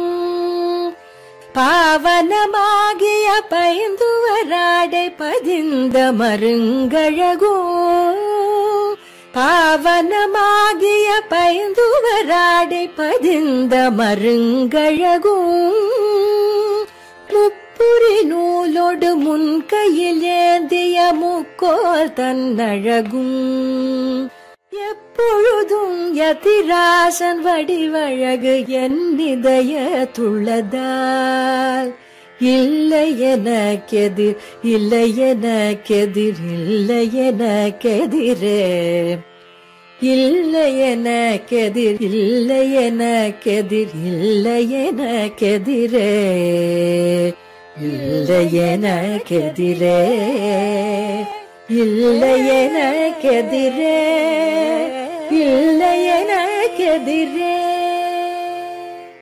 பாவனமாகிய பைந்துவராடை பதிந்த மருங்கழகோ, பாவனமாகிய பைந்துவராடை பதிந்த மருங்கழகும், முப்புரி நூலோடு முன்கையில் ஏந்திய முக்கோல் தன்னழகும், எப்பொழுதும் யதிராசன் வடிவழகு என் இதய துள்ளதால், இல்லை எனக்கெதிர் இல்லை எனக்கெதிர் இல்லை எனக்கெதிரே, இல்லை எனக்கெதிர் இல்லை எனக்கெதிர் இல்லை எனக்கெதிரே, இல்லை எனக்கெதிரே இல்லை எனக்கெதிரே இல்லை எனக்கெதிரே.